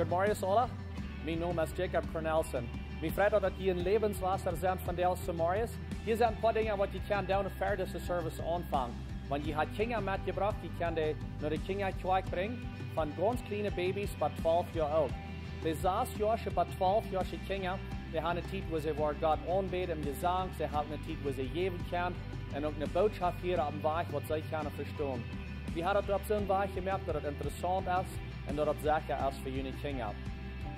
Goedemorgen alle. Mijn naam is Jacob Cornelsen. Mijn vriend dat je een levenswasser zijn van deze morgens. Hier zijn een paar dingen wat je kan doen voor deze service aanvangen. Want je hebt kinderen metgebracht, je kan die naar de kinderkerk brengen. Van ganz kleine baby's tot 12 jaar oud. De 6-jarige tot 12-jarige kinderen, die hebben een tijd waar ze voor God aanbeden en gezang. Ze hebben een tijd waar ze geven kunnen. En ook een boodschap hier op een weg wat zij kunnen verstaan. We hebben het op zo'n weg gemerkt dat het interessant is en dat het zeker is voor jullie kinderen.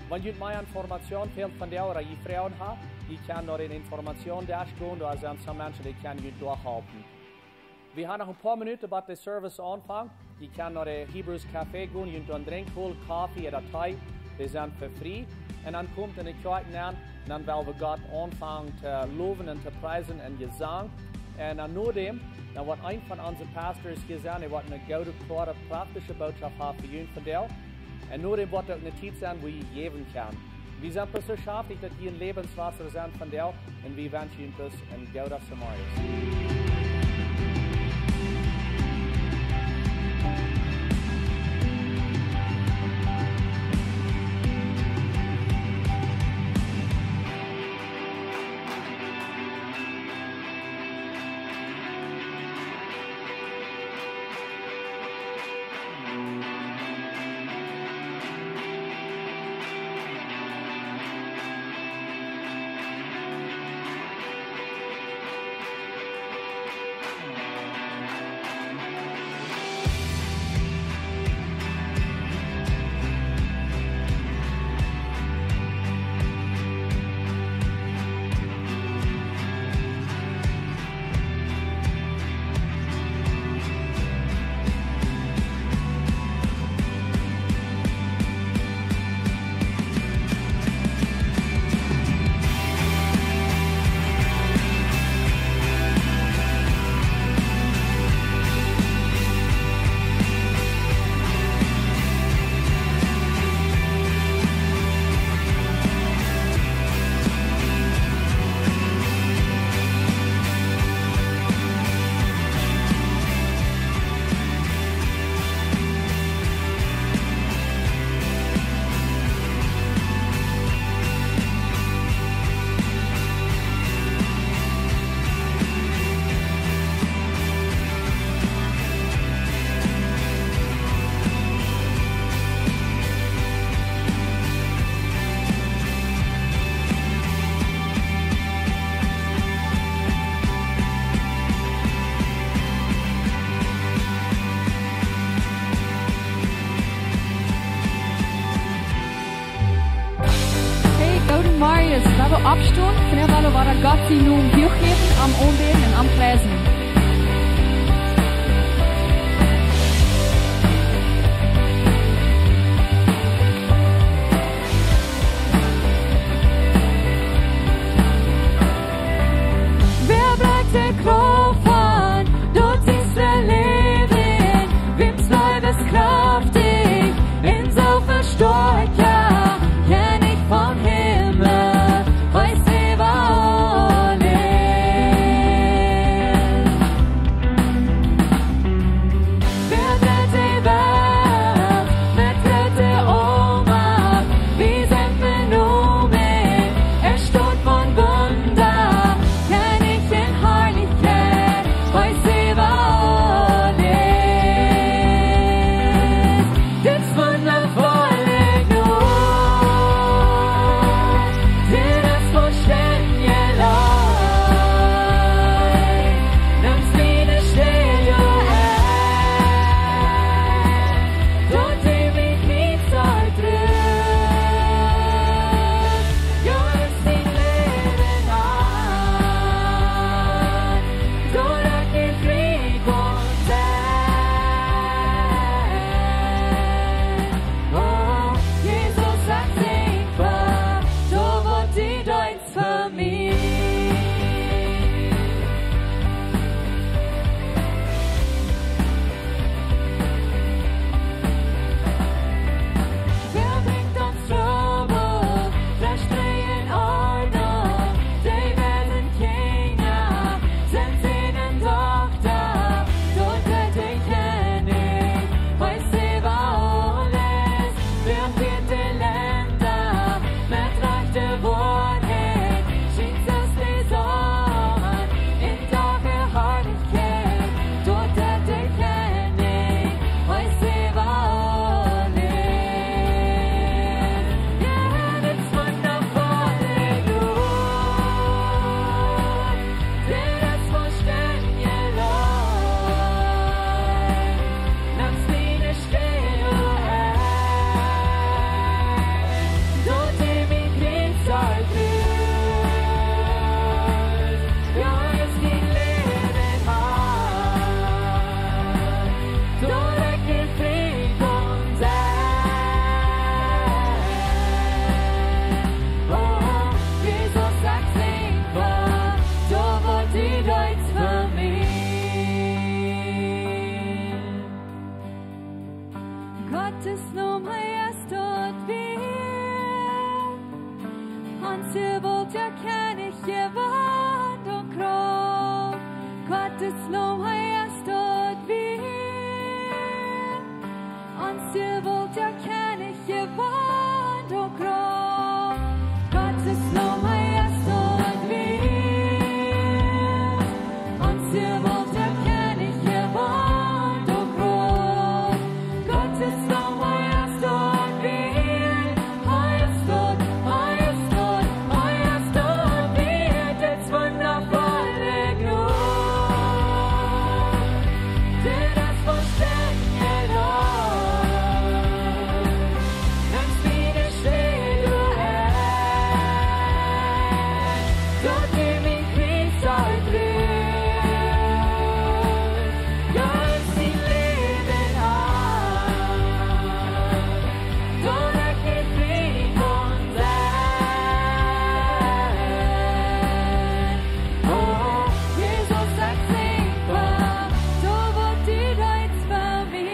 Wanneer je meer informatie wilt van jou dat je vrouwen hebt, je kan naar de informatie-dash gaan, daar zijn some mensen die kunnen je doorhelpen. We hebben nog een paar minuten bij de service aanvangen. Je kan naar de Hebrews Café gaan, je kunt een drink holen, koffie of thee, die zijn voor vrij. En dan komt in de kerk aan, dan willen we God aanvangen te loven en te prijzen en gezang. En dan nadem, dan wordt een van onze pastors gezegd, hij wordt een goede, klare, praktische boodschap hebben voor jullie van jou. En nadem wordt ook een tijd zijn waar je geven kan. We zijn dus zo schaftig dat je een levenswasser zijn van jou en we wensen je dus een goede morgen. Opstaan, vanaf waar God die nu gegeven am aanbeden en am prijzen. Wer bleibt der Kraft an, dort ist der Leben, wem's Leib ist kraftig, in so verstärkt, ja, kenn ich vom Himmel. Weiß über alles. kan ikke vand og kropp. Kattes lov har jeg stått ved. Anstjøvolt, jeg kan ikke vand og kropp. Kattes lov har jeg stått ved. Anstjøvolt, jeg kan ikke vand og kropp. Kattes lov har jeg stått ved. Har jeg stått ved dets wundervolle grov. Deres forstenge lov. Mens mine sjel du då du min kris har brud. Jag sin leden har. Då räcker fri från där. Åh, Jesus har sänka, då var du rätt för mig.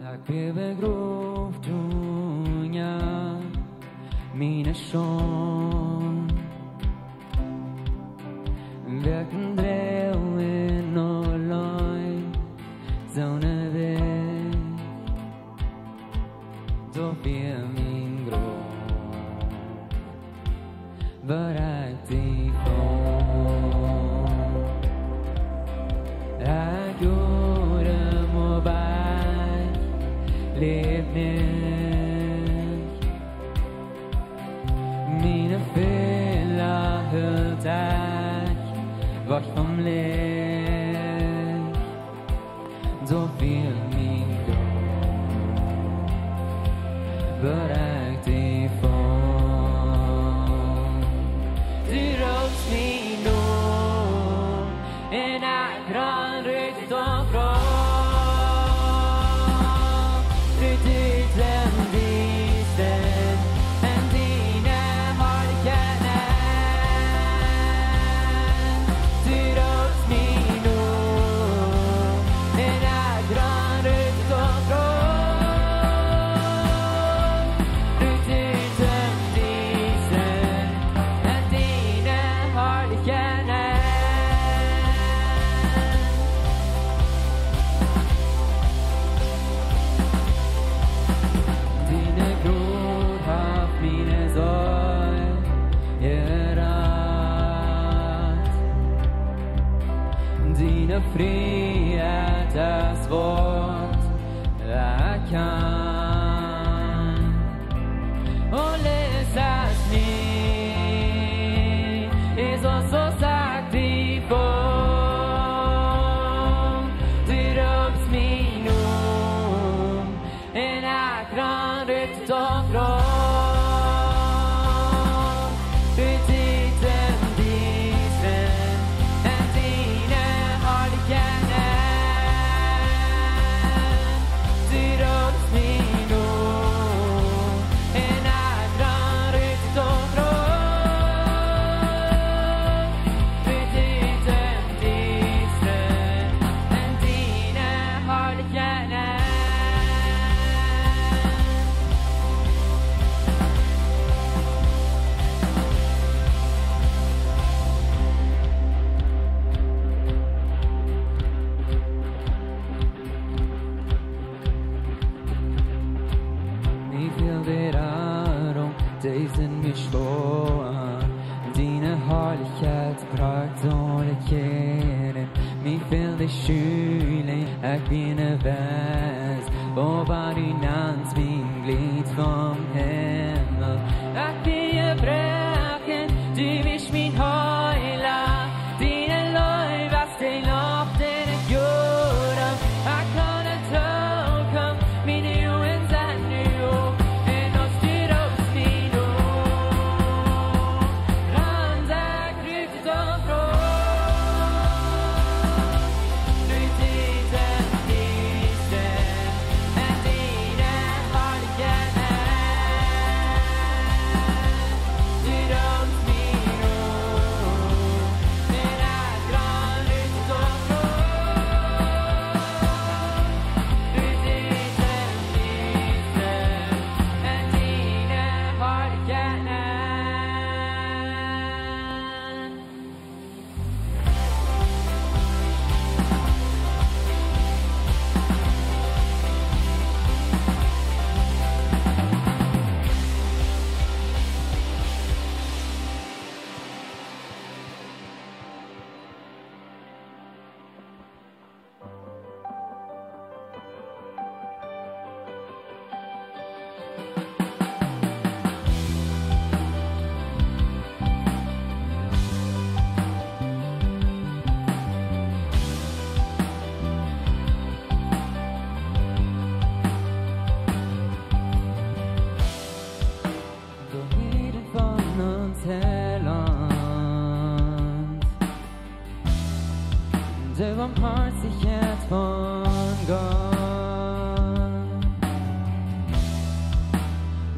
Jeg bever grovt unga mine sjån. Verken dreven og løgn, sånne vei. Da blir min grov bereit ifrån. Jeg gjorde må vei, lev ned. Mine feller hørt jeg, vart som lek. Da blir min grov bereit ifrån. Du råds min ord, en ekran rykt og fra. Rykt ut den disen, en dine har kjent. Du råds min ord, en ekran rykt og fra. Rykt ut den disen, en dine har kjent. Dine gror har mine sår gjørat. Dine frihet er svårt jeg kan. Og leses ned er så sagt ifrån. Du råds min ord, en ekran rykt og fra. Rykt ut den disen, en dine har kjent. Du råds min ord, en ekran rykt og fra. Rykt ut den disen, en dine har kjent. Vi bilder om deg som vi slår. Dine herlighet, prakt og lekere. Vi bilder skjuling, jeg begynner vest. Og var din ans min glid som himmel. Jeg begynner breken, du vish min høyla. Dine løyvast til opp, dine gjorde. Jeg kan ikke tolke mine joens ennå. En å styre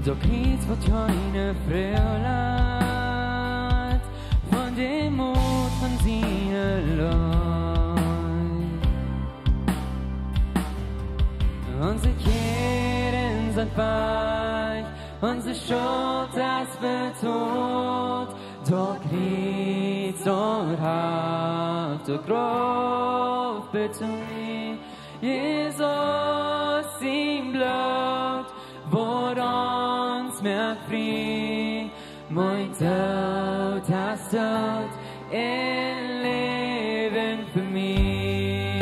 Doch nichts wird keine verlangt von dem Mut von seiner Leid. Unsere Kehren sind weich, unsere Schuld, das betont, doch nichts und haft und Kraft betont. Jesus, ihm Blut, wordt ons met vrij. Mijn dood, das dood, in leven voor mij.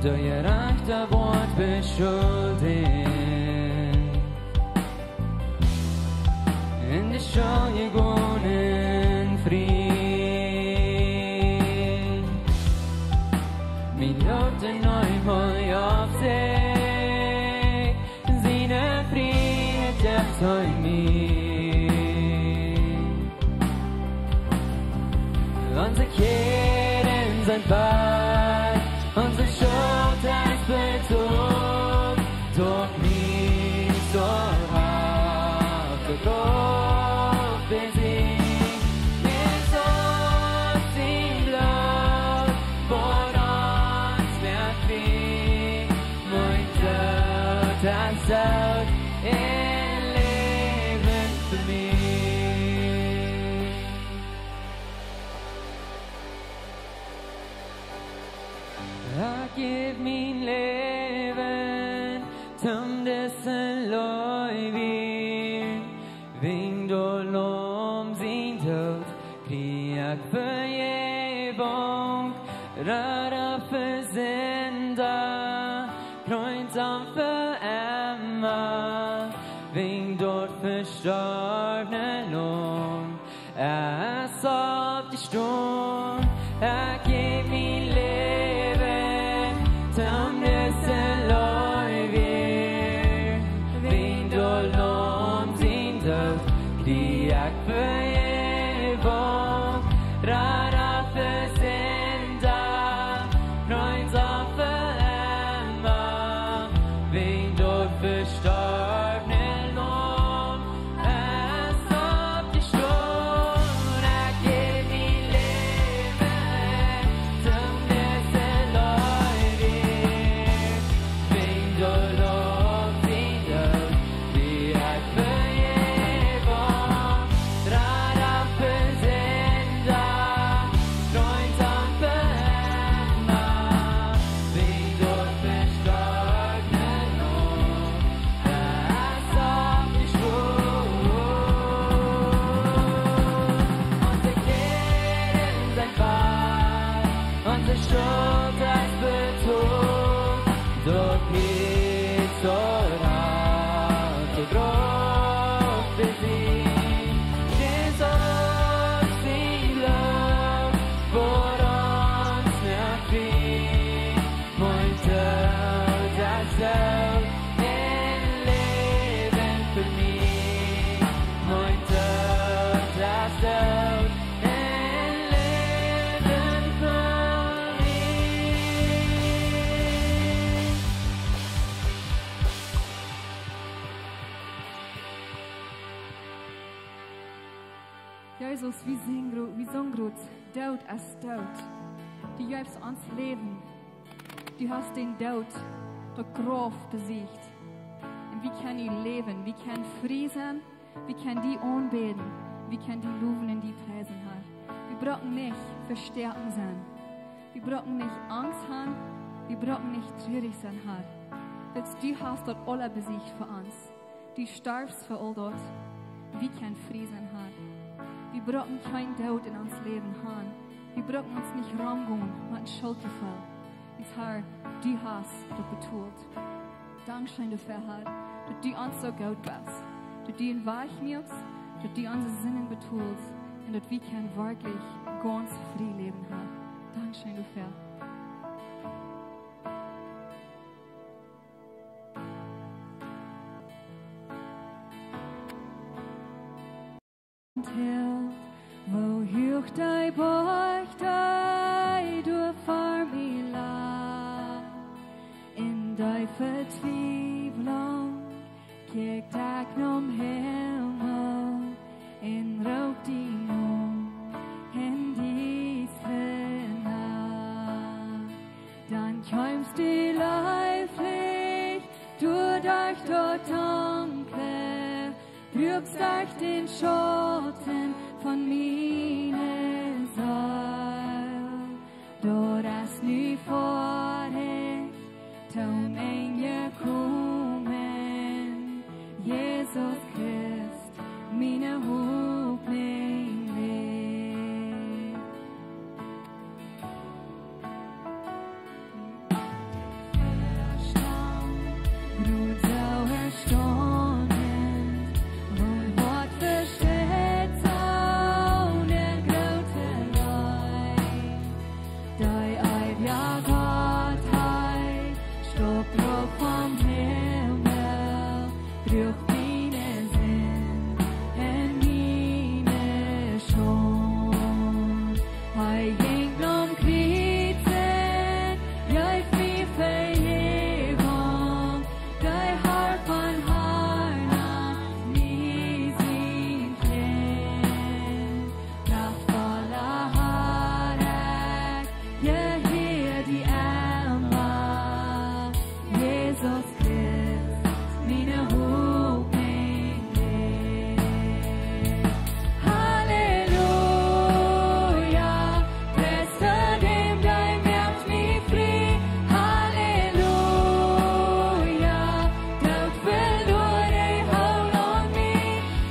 Door je rechter wordt beschuldigd. En de schuld je gewonnen vrij. Mijn hoofd en nooit mooi op zich. Soy mir. Unsere Kehren sind weit, unsere Schuld ist betont, doch nicht so hart gegrobt besiegt. Jesus im Blut, vor uns wird frei, mein Tod, das Tod, Give me leven, tam dessen loivir. Ving dolom sin dood, krieg vergebung, rara versenda, kreunsam für Emma. Ving dort verstorbene Lohn, auf die Sturm, gib me leven, tam dessen loivir. Ving dolom sin dood, krieg vergebung, rara versenda, kreunsam für Emma. Ving dort verstorbene Lohn, auf die Sturm, gib me leven, tam dessen loivir. Ving dolom sin dood, krieg vergebung, rara versenda, kreunsam für Emma. Ving dort verstorbene Lohn, auf die Sturm. Unsere Kehren sind weit, unsere Schuld ist betont, doch nichts oder zu groß besiegt. Jesus, die Blut, vor uns mehr Krieg, mein Tod, das Tod, in Leben für mich. Mein Tod, das Tod, in Leben für mich. Jesus, vi sång grot, dood ist dood. Du gibst uns Leben. Du hast den Tod, der Graf besiegt. Und wir können die leben, wir können frei sein, wir können die anbeten, wir können die loben und die preisen, Herr. Wir brauchen nicht verstärken sein. Wir brauchen nicht Angst haben, wir brauchen nicht traurig sein, Herr. Weil du hast dort alle besiegt für uns. Du starbst für all dort. Wir können frei sein, Herr. Wir brauchen kein Tod in uns Leben haben. Wir brauchen uns nicht rumgehen mit einem Schuldgefühl. Und Herr, du hast das betont. Dankeschön dafür, Herr, dass du uns so gut bist. Dass du in Weich nimmst, dass du unsere Sinnen betulst und dass wir wirklich ganz frei leben, Herr. Dankeschön dafür. Held, wo hoch dei beugt dei du vor mir lag, in dei Vertwieblung kijk daar om helemaal en rook die om en die dann kommst du leiflich durch dort Dunkel, brügst euch den Schatten von meine Säul. Dort hast nu vorrecht, tom Engel kommen, Jesus Christ, meine Hoffnung lebt. Brut so erstaunend, und Wort versteht so ne grote Leid. Dei ja Gottheit, stopp drauf vom Himmel, brüch meine Sinn, en meine schon. Hei ging Krisen, jag fri vergebung, dei Hart von Harna, nie sin Klen. Kraftvoller Harek, jag her die Emma, Jesus Christ, meine Hoffnung lebt. Halleluja, Prester dem dein Merk mich fri. Halleluja, Gott verlor dig hold on me.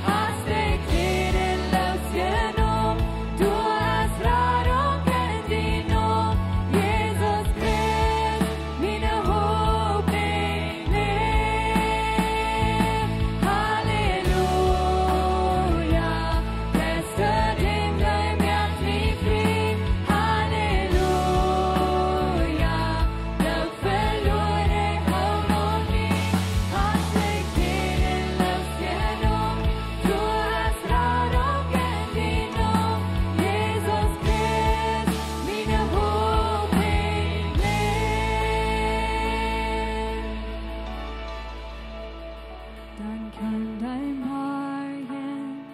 Hast dig tiden losgenom, du hast rätt och ändinnom. Jesus Christ, mina hoppning lev. Halleluja, Prester dem dein Merk mich fri. Halleluja, Gott verlor dig hold on me. Hast dig tiden losgenom, du hast rätt och ändinnom. Jesus Christ, mina hoppning lev. Dann kann dein Morgen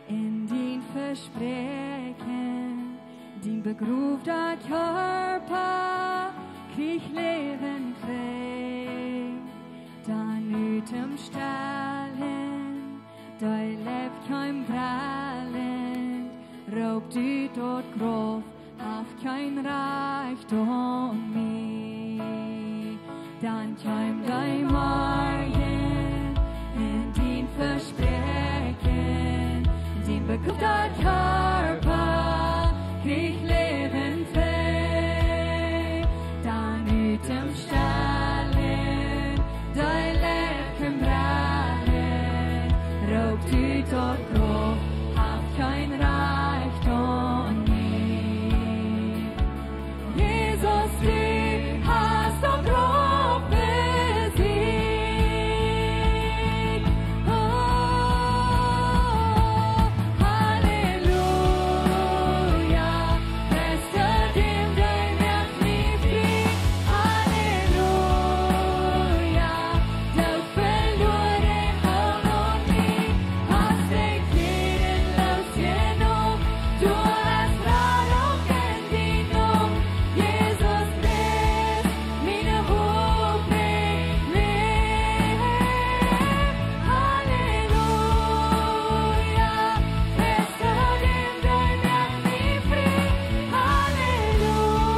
in din Versprechen, din begruvda Körper, krieg Leben krieg. Dann utom Ställen, dei lebt kein Brällen, raubt ut åt grov, haft kein Reichtum mehr. Dann käm dein Morgen in din Versprechen, din begrubter Körper, krieg Leben frei. Dann utom Ställen, dei lebt kein Brällen, raubt ut åt grov, haft kein Reichtum mehr. Jesus, du hast doch Grab besiegt. Oh, Halleluja, Prester dem dein Merk mich fri. Halleluja, Gott verlor dig hold on me. Hast dig tiden losgenom, du hast rätt och ändinnom. Jesus Christ, mina hoppning lev. Halleluja, Prester dem dein Merk mig fri. Halleluja,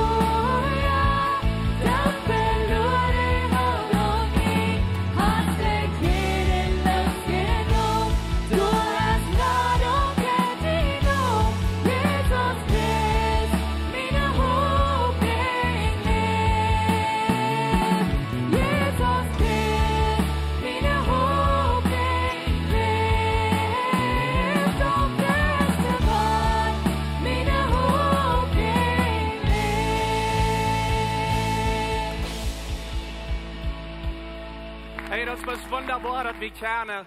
Gott verlor dig hold on me. Hast dig tiden losgenom, du hast rätt och ändinnom. Jesus Christ, mina hoppning lev. Jesus Christ, mina hoppning lev. Som bäste barn, mina hoppning lev. Hey, das ist wunderbar, dass wir können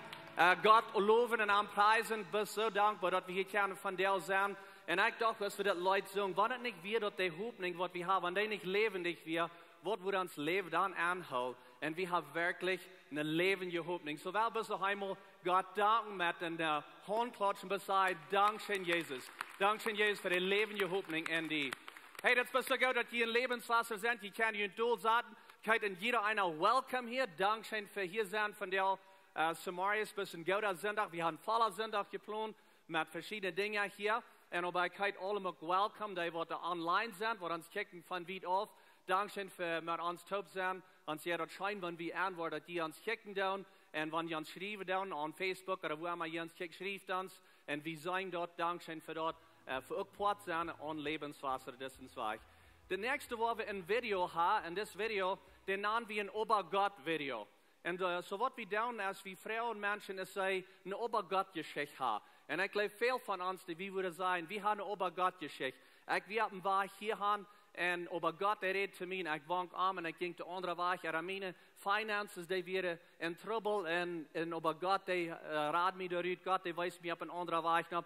Gott loben und anpreisen. Bin so dankbar, dass wir hier können von dir sein. Und ich dachte, dass wir das Leute sagen, wenn es nicht wir, dass die Hoffnung, was wir haben, wenn die nicht lebendig wir, wat we ons leven dan aanhoudt. En we hebben werkelijk een levende hoopning. So wel bist du einmal Gott danken met een handklatschen beside. Dankzij Jezus. Dankzij Jezus voor de levende hoopning in die. Hey, dat is zo goed dat je een levenswasser bent. Je kan je een doel zetten. Kijk, en jeder einer welkom hier. Dankzij voor hier zijn van der Samarias bis een gouden zondag. We hebben volle zondag gepland met verschillende dingen hier. En daarbij kijk allemaal welkom. Die wat online zijn. Wat ons kijken van wie af. Dankzij voor met ons top zijn. Ons hier dat schijn van wie antwoord dat die ons kijken doen. En wanneer je ons schrijven doen op Facebook. Of waar maar je ons kijkt schrijft ons. En we zijn dat dankzij voor dat. Voor ook plaats zijn aan levenswasser. Dat is een de nächste waar we een video hebben. En deze video, den namen we een Obergott video. En so wat we doen als we vrouwen en mensen is zij een Obergott-geschichte hebben. En ik geloof veel van ons die we willen zijn, we hebben een Obergott-geschichte. We hebben waar hier gaan en Obergott redt te mij. Ik wank aan en ik ging de andere weg. Mijn finances die weer in trouble en Obergott die raad mij eruit. Gott die wijst mij op een andere weg op.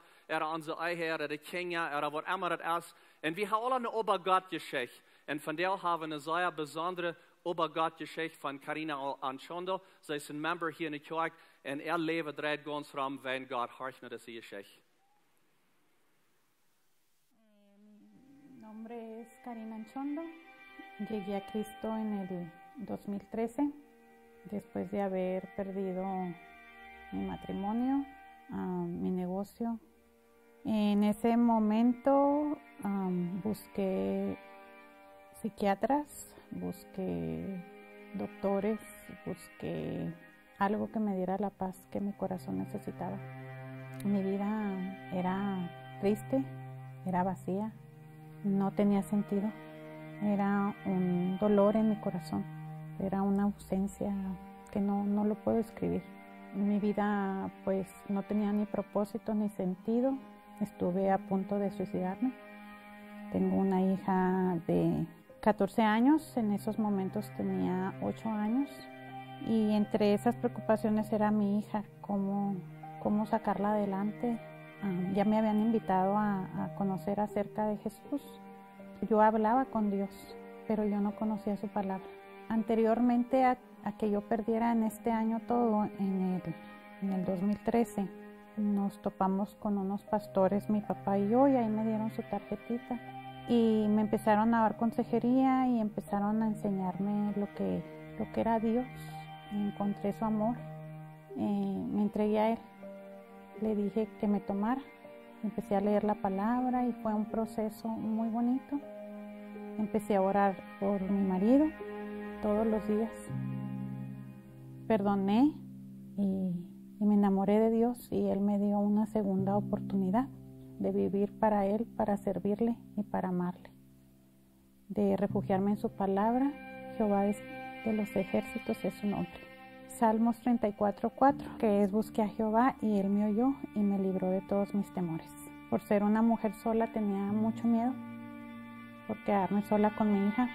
Onze eigen, de Kinder, wat immer het is. En we hebben alle een Obergott-geschichte. En van daar hebben we een zeer bijzondere Obergott-geschichte van Carina Anchondo. Zij is een member hier in de kerk. En leven draait ganz rum, wenn Gott horcht naar deze geschichte. Mi nombre es Carina Anchondo. Llegué a Cristo en el 2013, después de haber perdido mi matrimonio, mi negocio. En ese momento busqué psiquiatras, busqué doctores, busqué algo que me diera la paz que mi corazón necesitaba. Mi vida era triste, era vacía, no tenía sentido. Era un dolor en mi corazón, era una ausencia que no lo puedo describir. Mi vida pues no tenía ni propósito ni sentido. Estuve a punto de suicidarme. Tengo una hija de 14 años, en esos momentos tenía 8 años. Y entre esas preocupaciones era mi hija, cómo sacarla adelante. Ya me habían invitado a conocer acerca de Jesús. Yo hablaba con Dios, pero yo no conocía su palabra. Anteriormente a que yo perdiera en este año todo, en el 2013, nos topamos con unos pastores, mi papá y yo, y ahí me dieron su tarjetita. Y me empezaron a dar consejería y empezaron a enseñarme lo que era Dios. Encontré su amor, me entregué a Él, le dije que me tomara, empecé a leer la palabra y fue un proceso muy bonito. Empecé a orar por mi marido todos los días, perdoné y me enamoré de Dios y Él me dio una segunda oportunidad de vivir para Él, para servirle y para amarle, de refugiarme en su palabra. Jehová de los ejércitos es su nombre. Salmos 34:4, que es: busqué a Jehová y Él me oyó y me libró de todos mis temores. Por ser una mujer sola tenía mucho miedo, por quedarme sola con mi hija,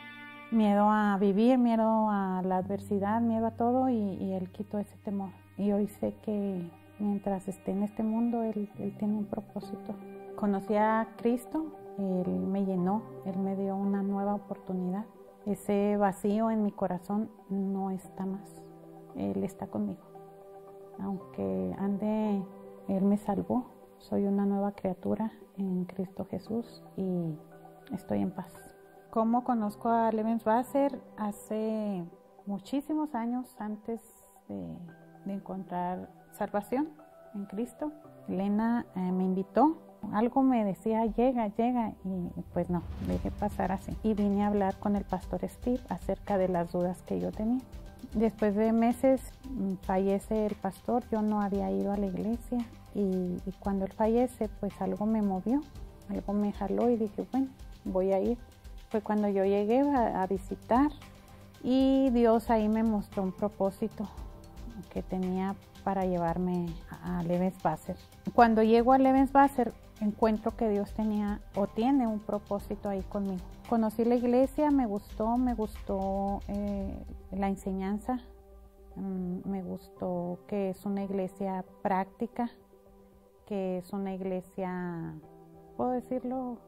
miedo a vivir, miedo a la adversidad, miedo a todo, y Él quitó ese temor. Y hoy sé que mientras esté en este mundo, Él tiene un propósito. Conocí a Cristo, Él me llenó, Él me dio una nueva oportunidad. Ese vacío en mi corazón no está más. Él está conmigo. Aunque ande, Él me salvó. Soy una nueva criatura en Cristo Jesús y estoy en paz. ¿Cómo conozco a Lebenswasser? Hace muchísimos años antes de encontrar salvación en Cristo. Elena me invitó. Algo me decía, llega, y pues no, dejé pasar así. Y vine a hablar con el pastor Steve acerca de las dudas que yo tenía. Después de meses fallece el pastor, yo no había ido a la iglesia y cuando él fallece, pues algo me movió, algo me jaló y dije, bueno, voy a ir. Fue cuando yo llegué a visitar y Dios ahí me mostró un propósito que tenía para llevarme a Lebenswasser. Cuando llego a Lebenswasser, encuentro que Dios tenía o tiene un propósito ahí conmigo. Conocí la iglesia, me gustó la enseñanza, me gustó que es una iglesia práctica, que es una iglesia, puedo decirlo,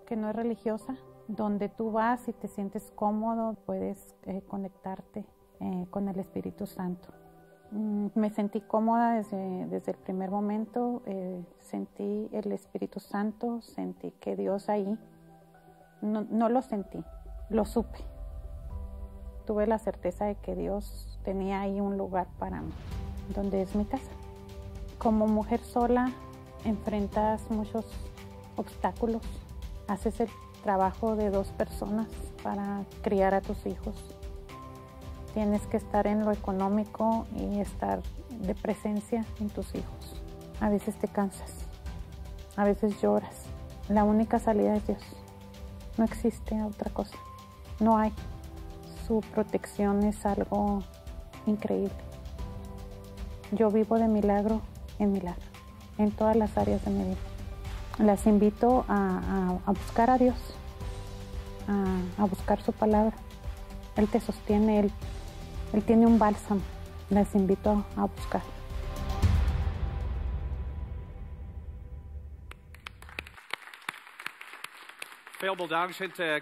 que no es religiosa, Donde tú vas y te sientes cómodo, puedes conectarte con el Espíritu Santo. Me sentí cómoda desde el primer momento, sentí el Espíritu Santo, sentí que Dios ahí, no lo sentí, lo supe. Tuve la certeza de que Dios tenía ahí un lugar para mí, donde es mi casa. Como mujer sola enfrentas muchos obstáculos, haces el trabajo de 2 personas para criar a tus hijos. Tienes que estar en lo económico y estar de presencia en tus hijos. A veces te cansas, a veces lloras. La única salida es Dios. No existe otra cosa. No hay. Su protección es algo increíble. Yo vivo de milagro en milagro, en todas las áreas de mi vida. Las invito a buscar a Dios, a buscar su palabra. Él te sostiene, Él tiene un bálsamo. Las invito a buscar. Vielen Dank,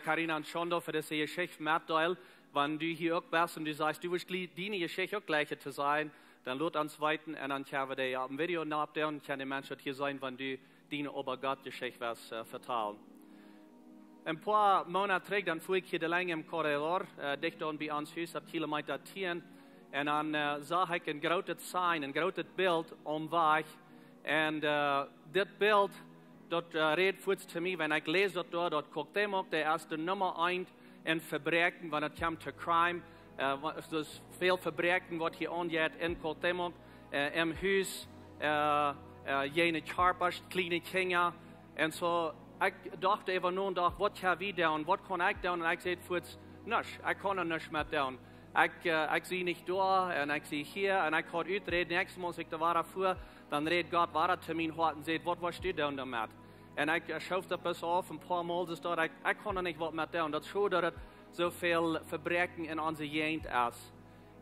Carina und Shondo, für diese Geschichte mitteilen. Wenn du hier auch bist und du sagst, du willst deine Geschichte auch gleich zu sein, dann lad uns weiter und dann können wir dir am Video nachdenken und können die Menschen hier sein, wenn du deine Obergott-Geschichte vertellen. Ein paar Monate zurück, dann fuhr ich hier lange im Korridor, dicht an bei uns Haus, ab Kilometer 10, und dann sah ich ein großes Sign, ein großes Bild am Weg, und das Bild, dort redet kurz zu mir, wenn ich lese dort guckt dem auch der erste Nummer 1 in Verbrechen, wenn es kommt zu Crime, das viel Verbrechen, was hier angeht, in guckt dem auch, im Haus, jene Charpers, kleine Kinder, und so, ich dachte einfach nur, was kann ich tun, was kann ich tun, und ich sagte kurz, nichts, ich kann nichts mehr tun. Ich sehe nicht da, und ich sehe hier, und ich kann ausreden, nächstes Mal, als ich da war davor, dann redet Gott weiter zu mir und sagt, was warst du denn damit? Und ich schaue das bis auf, ein paar Mal ist dort, ich kann nicht was mit tun. Das schaut, dass so viel Verbrechen in unserer Gegend ist.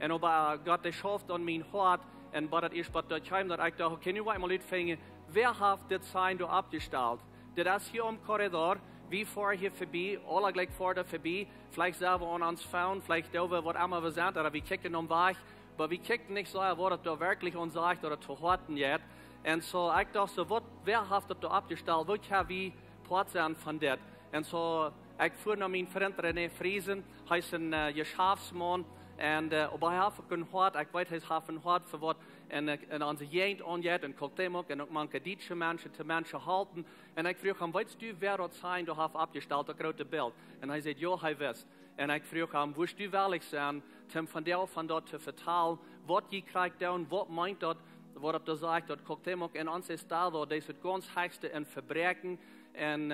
Und aber Gott, der schafft an mein Hart, und bei das ist bei der Heim, dass ich dachte, okay, nur einmal anfangen, wer hat das Sein da abgestellt? Das ist hier am Korridor, wie fahren hier vorbei, alle gleich vor da vorbei, vielleicht selber an uns fahren, vielleicht da, was immer wir sind, oder wir kicken am Weg, aber wir kicken nicht so, was da wirklich uns sagt, oder zu horten jetzt. Und so, ich dachte so, wer hat das da abgestellt, wo kann wir Part sein von das? Und so, ich fuhr nach meinem Freund René Riesen, er ist ein Geschäftsmann, und aber er hat gehört, ich weiß, er hat gehört, für was in unserer Gegend angeht, und guckt dem auch, und auch manche deutsche Menschen zu Menschen halten. Und ich frage ihn, weißt du, wer das sein, du hast abgestellt, das große Bild? Und er sagt, ja, er weiß. Und ich frage ihn, willst du ehrlich sein, von dort zu vertellen, was ihr kriegt und was meint das, was er sagt, dat guckt hem ook in onze staal, dat is het ganz heigste in Verbrechen, en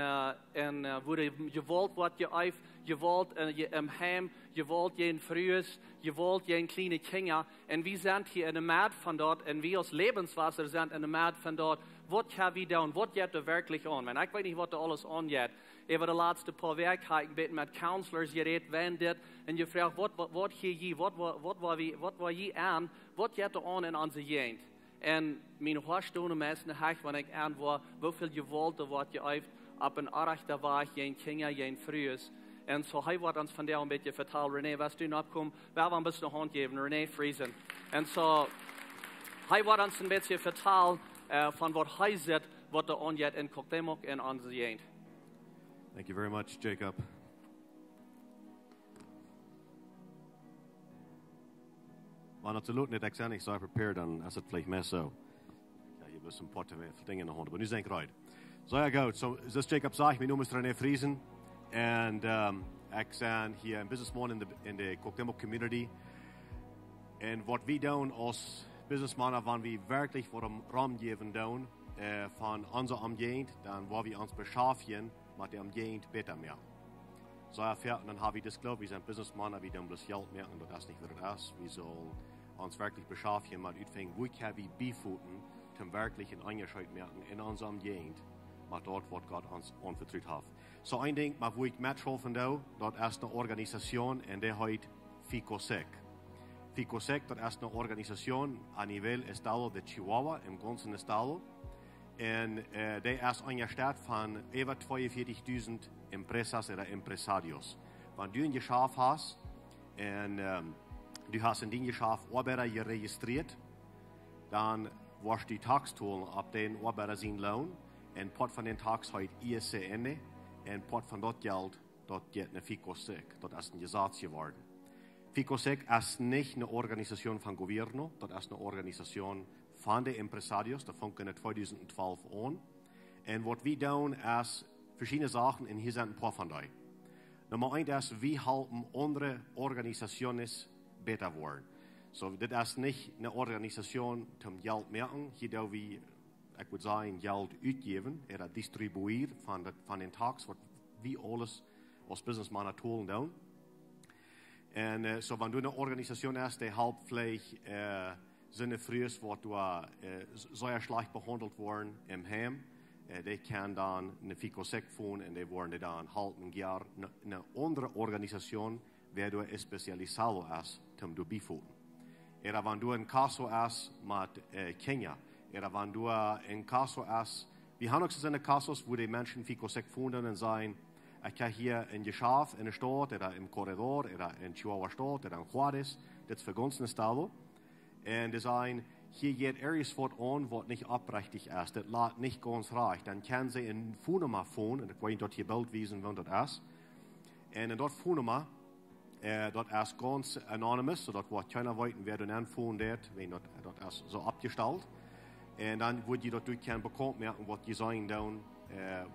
wo je wilt wat je uit, je wilt je im Heim, je wilt je in Frühes, je wilt je in kleine Kinder, en we zijn hier in de maat van dat, en we als Lebenswasser zijn in de maat van dat, wat gaan we doen, wat gaat er wirklich an? En ik weet niet wat er alles aangaat. Over de laatste paar weken heb ik een beetje met counselors geredet, wenn dit, en je vraagt, wat hier je, wat was je aan, wat gaat er aan in onze jeugd? En mijn hoorstonden meestal heb wanneer ik aan was, hoeveel je wilde wat je uit op een aardige weg, je Kinder, je Frühes. En zo hij wordt ons van daar een beetje verteld, René, was du opkomt, we hebben een beetje de hand geven, René Riesen. En zo, hij wordt ons een beetje verteld van wat hij zit, wat er aangaat en kookt hem ook in onze jeugd. Thank you very much, Jacob. Maar natuurlijk niet ik niet zo prepared, dan is het vielleicht meer zo. Ja, je hebt een paar dingen in de hand, maar nu zijn ik eruit. So ja, goed. So, zoals Jacob zegt, mijn naam is René Riesen. En ik ben hier een businessman in de Cocktail community. En wat we doen als businessmannen, wanneer we werkelijk voor een raamgeven doen van onze omgeving, dan waar we ons beschäftigen met de omgeving beter meer. So ja, dann habe ich das geglaubt, wir sind Businessmänner, wir dürfen das Geld merken, dass das nicht wieder ist. Wir sollen uns wirklich beschäftigen, mal utfängen, wo können wir beifügen, zum wirklichen Eingescheit merken in unserem Gegend, mal dort, wo Gott uns anvertraut hat. So ein Ding, wo ich mithelfen da, dort ist eine Organisation, und die heißt FICOSEC. FICOSEC, dort ist eine Organisation a nivel Estado de Chihuahua, im ganzen Estado. En die is angestellt van over 42.000 empresas oder empresarios. Wenn du ein Geschäft hast und du hast in dem Geschäft Arbeiter geregistriert, dann wirst du Tax tun auf den Arbeiter sein Lohn und Pot von den Tax heute ISCN und Pot von dort Geld, dort geht eine FICO-SEC, dort ist ein Gesetz geworden. FICO-SEC ist nicht eine Organisation von Governo, das ist eine Organisation von den Empresarios, das fängt in 2012 an. Und was wir tun, ist verschiedene Sachen, und hier sind ein paar von denen. Nummer eins ist, wie helfen andere Organisationen besser werden. So, das ist nicht eine Organisation zum Geld machen, hier da wir, ich würde sagen, Geld ausgeben oder distribuieren von den Tags, was wir alles als Businessman tun. Und so, wenn du eine Organisation hast, die halt vielleicht sind früher, wo du sehr schlecht behandelt worden im Heim, die kann dann eine FICO-SEC führen und die werden dann halt ein Jahr eine andere Organisation, wer du spezialisiert ist, zum du beiführen. Oder wenn du ein Caso hast mit Kenia, oder wenn du ein Caso hast, wir haben auch so eine Casos, wo die Menschen FICO-SEC führen und sagen, ich habe hier ein Geschäft in der Stadt, oder im Korridor, oder in Chihuahua-Stadt, oder in Juarez, das ist für ganz ein Stalo. Und die sagen, hier geht irgendwas an, was nicht abrechtig ist, das lädt nicht ganz reich. Dann können sie eine Fuhnummer fahren, und ich will Ihnen dort hier Bild wiesen, wann das ist. Und in dort Fuhnummer, dort ist ganz anonymous, so dort wird keiner wissen, wer du anfahren wird, wenn dort ist so abgestellt. Und dann wird die dort durch keinen bekommen merken, was die sagen,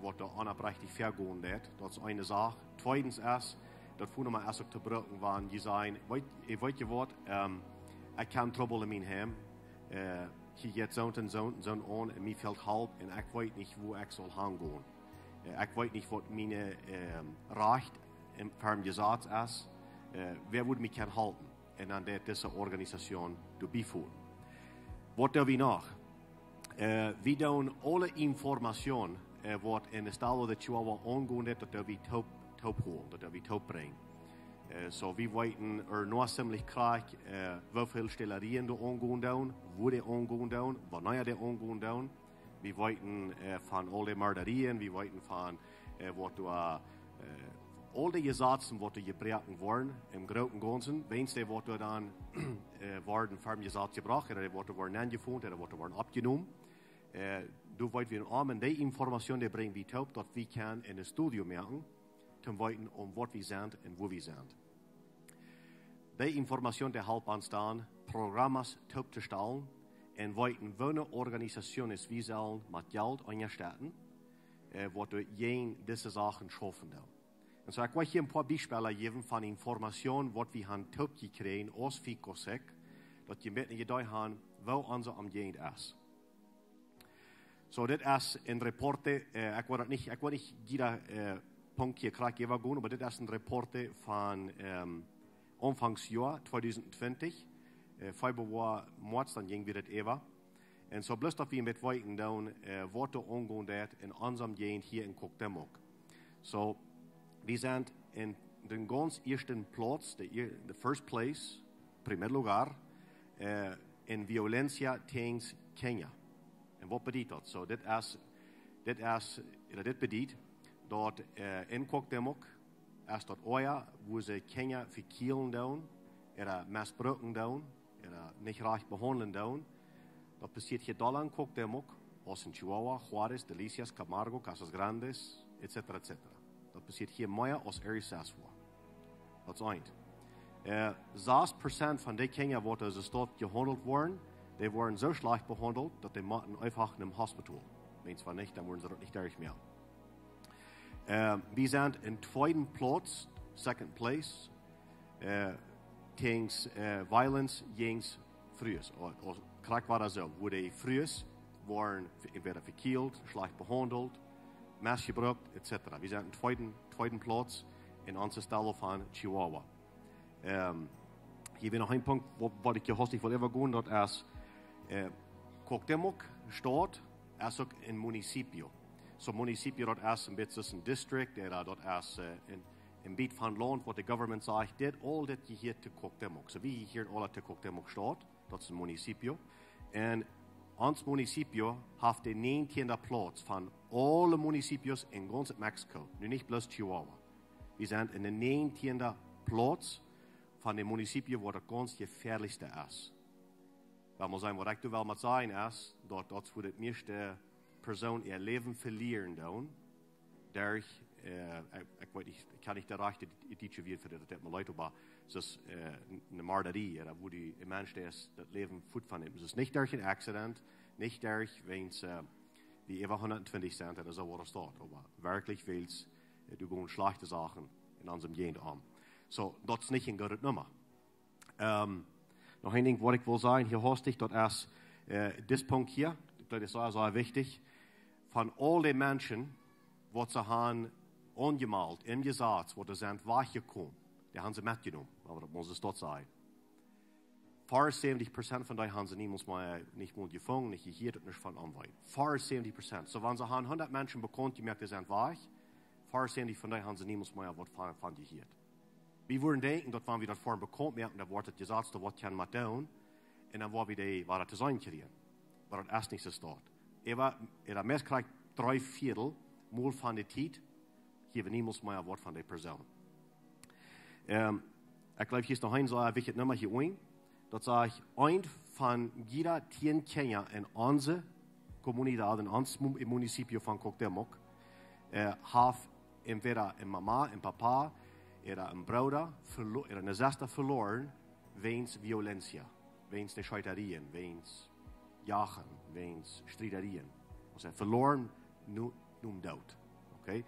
was da unabrechtig vergehen wird. Das ist eine Sache. Zweitens ist, dort Fuhnummer ist auch zu brücken, wenn die sagen, ich weiß ja was, ich habe Trouble in meinem Heim. Hier geht so und so an, und mir fehlt halb, und ich weiß nicht, wo ich soll hingehen. Ich weiß nicht, was meine Recht im Firm gesagt ist. Wer würde mich helfen? Und dann wird diese Organisation beiführen. Was tun wir noch? Wir tun alle Informationen, was in der Stadt der Chihuahua angehen, das wir top holen, das wir top bringen. So, wir wollten noch ziemlich klar, wie viele Stellerien da angehen, wo die angehen, wann die angehen. Wir wollten von all den Mörderien, wir wollten von, was du, all die Gesetze, was du gebrochen worden, im Großen und Ganzen, wenn sie, was du dann, worden vom Gesetz gebracht, oder was du worden angefunden, oder was du worden abgenommen. Du wolltest wir an, die Informationen, die bringen wir top, dass wir können in das Studio merken, zum Weiten, was wir sind und wo wir sind. Die Information, die helfen uns dann, Programme top zu stellen, und weiten, wo eine Organisation ist, wie sollen mit Geld einstellen, wo du diese Sachen schaffen. Und so, ich will hier ein paar Beispiele geben von Informationen, was wir haben top gekriegt aus FICO-SEC, dass ihr mit einer Idee haben, wo unser Ambiente ist. So, das ist ein Report, ich will nicht jeder Punkt hier gleich geben, aber das ist ein Report von Anfangsjahr 2020, Februar, März, dann ging wir das über. Und so bloß, dass wir mit weiten down, was da angehen wird in unserem Gegend hier in Cuauhtémoc. So, wir sind in den ganz ersten Platz, the first place, primer lugar, in Violencia gegen Kenia. Und was bedeutet das? So, das bedeutet, dort in Cuauhtémoc ist dort Oja, wo sie Kenia verkielen down, oder missbrauchen down, oder nicht recht behandeln down. Das passiert hier in Cuauhtémoc, aus in Chihuahua, Juarez, Delicias, Camargo, Casas Grandes, etc. etc. Das passiert hier mehr als Ries. Das ist eins. 6% von den Kenia, die in der Stadt gehandelt wurden, die wurden so schlecht behandelt, dass die mussten einfach in einem Hospital. Wenn zwar nicht, dann wurden sie dort nicht durch mehr. Wir sind im zweiten Platz, second place, gegen Violence gegen Frühes. Korrekt war das so, wo die Frühes wurden entweder verkielt, schlecht behandelt, missgebraucht, etc. Wir sind im zweiten Platz in unserer Stelle von Chihuahua. Hier wäre noch ein Punkt, wo ich gehostet will übergehen, dort ist Cuauhtémoc Stadt, ist auch ein Municipio. So Municipio dort ist ein bisschen ein District, dort ist ein Gebiet von Land, wo die Government sagt, das all das hier zu Cuauhtémoc. So wie hier alle zu Cuauhtémoc Stadt, das ist ein Municipio. Und ons municipio hat den 19. Platz von allen Municipios in ganz Mexiko, nu nicht bloß Chihuahua. Wir sind in den 19. Platz von dem Municipio, wo das ganz gefährlichste ist. Weil man sagen, was ich will mal sagen ist, dort wo die meiste Person ihr Leben verlieren dann, durch, ich weiß nicht, kann nicht der rechte Deutsche wird für das mal Leute, aber es ist eine Marderie, wo die Mensch das Leben gut von ihm. Es ist nicht durch ein Accident, nicht durch, wenn es wie über 120 Cent oder so, wo das steht, aber wirklich, weil es du gehen schlechte Sachen in unserem Gegend an. So, das ist nicht eine gute Nummer. Noch ein Ding, was ich will sagen, hier hast du dort erst, das Punkt hier, das ist sehr wichtig, von all den Menschen, die sie haben angemalt, im Gesetz, wo sie sind weitergekommen, die haben sie mitgenommen, aber das muss es dort sein. 74% von denen haben sie nicht mal gefangen, nicht gehört und nicht von Anwalt. 74%. So, wenn sie 100 Menschen bekommen, die merken, die sind weich, 74 von denen haben sie niemals mehr was von gehört. Wir würden denken, dass wenn wir das vorhin bekommen, merken, da wird das gesagt, da wird kein mehr tun, und dann wollen wir das zu sein kriegen. Aber das ist nicht so dort. Er meist kriegt 3/4 mal von der Zeit, hier wird niemals mehr was von der Person. Ich glaube, hier ist noch ein so ein wichtiges Nummer hier oben. Das sage ich, ein von jeder 10 Kinder in unserer Kommunität, in unserem Municipio von Cuauhtémoc, hat entweder eine Mama, ein Papa, oder ein Bruder, oder eine Schwester verloren, wegen Violenz, wegen der Scheiterien, wegen Jagen, wegen Streiterien. Also verloren, nur Tod. Okay?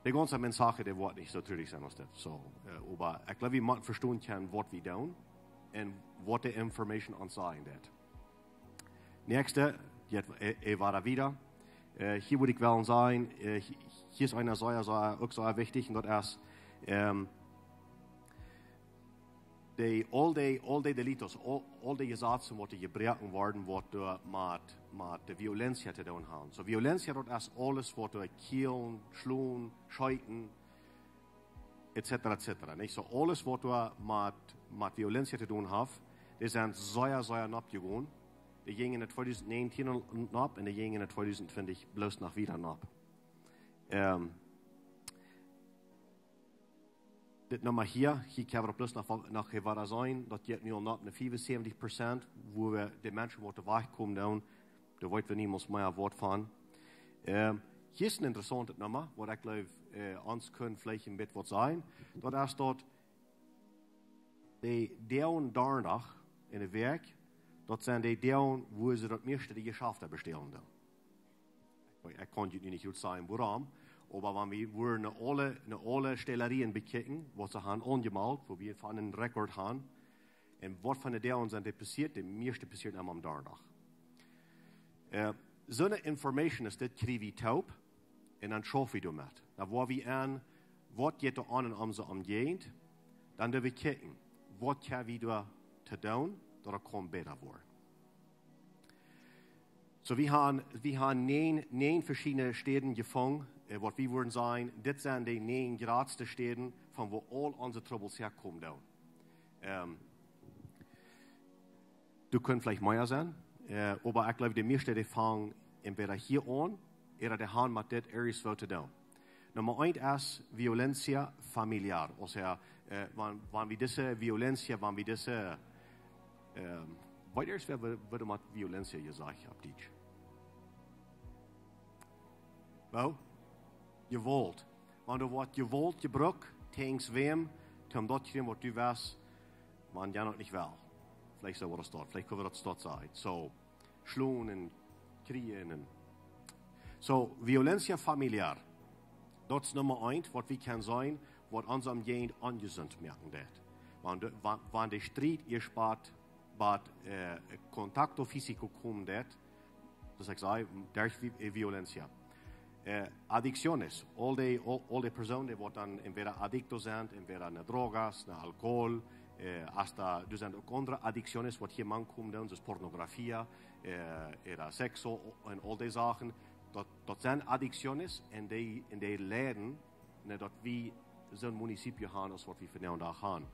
Die ganze Mensage, die wird nicht so traurig sein als das. So, aber ich glaube, wir verstehen können, was wir tun und was die Information uns sagen wird. Nächste, war da wieder. Hier würde ich wollen sagen, hier ist einer auch sehr wichtig, und das ist, all die Delitos, all die Gesetze, die gebrochen werden, mit der Violenz zu tun haben. So, Violenz das ist alles, was killen, schlagen, scheuten, etc. Nicht? So, alles, was mit Violenz zu tun hat, die sind sehr abgegangen. Die gingen in 2019 ab und die gingen in 2020 bloß nach wieder ab. Das Nummer hier kann wir bloß nach Gewara sein, das geht nur noch 75%, wo wir die Menschen, die wegkommen, da wollen wir niemals mehr ein Wort von. Hier ist ein interessantes Nummer, wo ich glaube, uns können vielleicht ein bisschen was sein. Das ist dort, die Däuen Darnach in der Werk, das sind die Däuen, wo sie das meiste die Geschäfte bestellen. Ich kann nicht gut sagen, warum. Aber wenn wir alle Stellerien bekicken, was sie haben angemalt, wo wir von einem Rekord haben, und was von den Däuen sind die passiert, die meiste passiert immer am Darnach. So eine Information ist das, kriege ich taub, und dann schaue ich damit. Da wo wir an, was geht da an in unserem Umgehend, dann dürfen wir kicken, was kann wir da tun, dass es besser wird. So, wir haben 9 verschiedene Städte gefangen, was wir würden sagen, das sind die 9 geradste Städte, von wo all unsere Troubles herkommen. Du könnt vielleicht mehr sein, aber ich glaube, die meisten Städte fangen entweder hier an, oder die haben mit das irgendwo zu tun. Nummer 1 ist Violencia familiar. Also, wenn wir diese Violencia, wenn wir diese, was würde man Violencia gesagt auf Deutsch? Wel, Gewalt. Wenn du wat Gewalt gebruikt, tegen wem, om dat te doen wat du was, man ja nog niet wel. Vielleicht so, wo das dort, vielleicht können wir das dort sagen. So, schlagen und kriegen und so, Violencia familiar. Das ist Nummer 1, was wir können sein, was unserem Gegend angesund merken wird. Wenn der Streit ihr spart, bei Kontakto fisico kommen wird, das ich sage, durch Violencia. Adicciones, all die Personen, die dann entweder addicto sind, entweder an Drogas, an Alkohol, hasta, du sind auch andere Adicciones, was hier man kommt, das ist Pornografie, oder Sexo und all die Sachen. Das sind Adicciones, und die lernen, dass wir so ein Municipio haben, als was wir von da haben.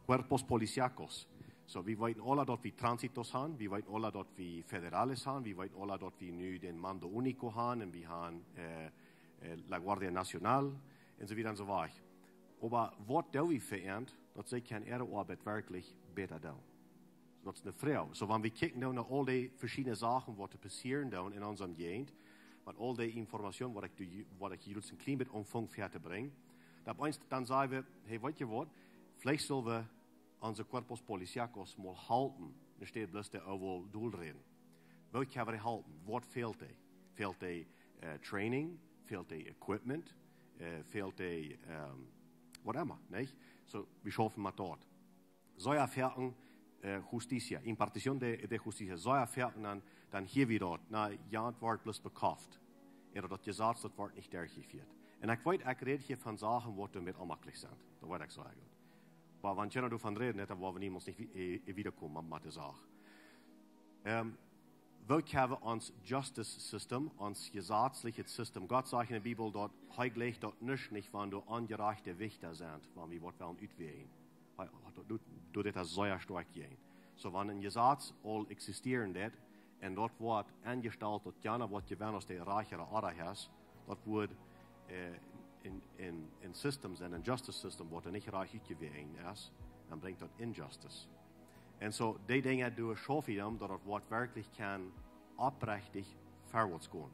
Cuerpos policíacos. So, wir wollten alle dort wie Transitos haben, wir wollten alle dort wie Federales haben, wir wollten alle dort wie nu den Mando Unico haben, und wir haben La Guardia Nacional und so weiter und so weiter. Aber was da wir verändert, dass sie kann ihre Arbeit wirklich besser tun. So, das ist eine Frau. So, wenn wir gucken nach all die verschiedenen Sachen, was passieren in unserem Gegend, mit all die Informationen, was ich jetzt ein klein bisschen Umfang fertig bringe, dann sagen wir, hey, weißt du was, vielleicht sollen wir unsere Corpus Policiacos mal halten, anstatt bloß der overall doelreden. Wat können wir halten? Was fehlt dir? Fehlt dir Training? Fehlt dir Equipment? Fehlt dir whatever, nicht? So, wir schaffen mal dort. So erfahren Justicia, Impartition de Justicia, so erfahren dann hier wie dort, na, ja, das Wort bloß bekauft. Oder das gesagt, das Wort nicht durchgeführt. Und ich rede hier von Sachen, die damit unmöglich sind. Das wollte ich sagen. Aber wenn ich davon reden, dann wollen wir niemals nicht wiederkommen mit der Sache. Wir haben uns Justice System, uns gesetzliches System. Gott sagt in der Bibel, dort heilig dort nicht, wenn du angereichte Wächter sind, wenn wir was wollen utwählen. Du das sehr stark gehen. So, wenn ein Gesetz all existieren wird, und dort wird angestellt, dort gerne wird gewähnt, aus der reichere Art hast, dort wird in Systems, in ein Justice System, wo nicht reich utgewählt ist, dann bringt dort Injustice. Und so, die Dinge durchschaffen wir, dass das wirklich kann abrechtig vorwärts gehen.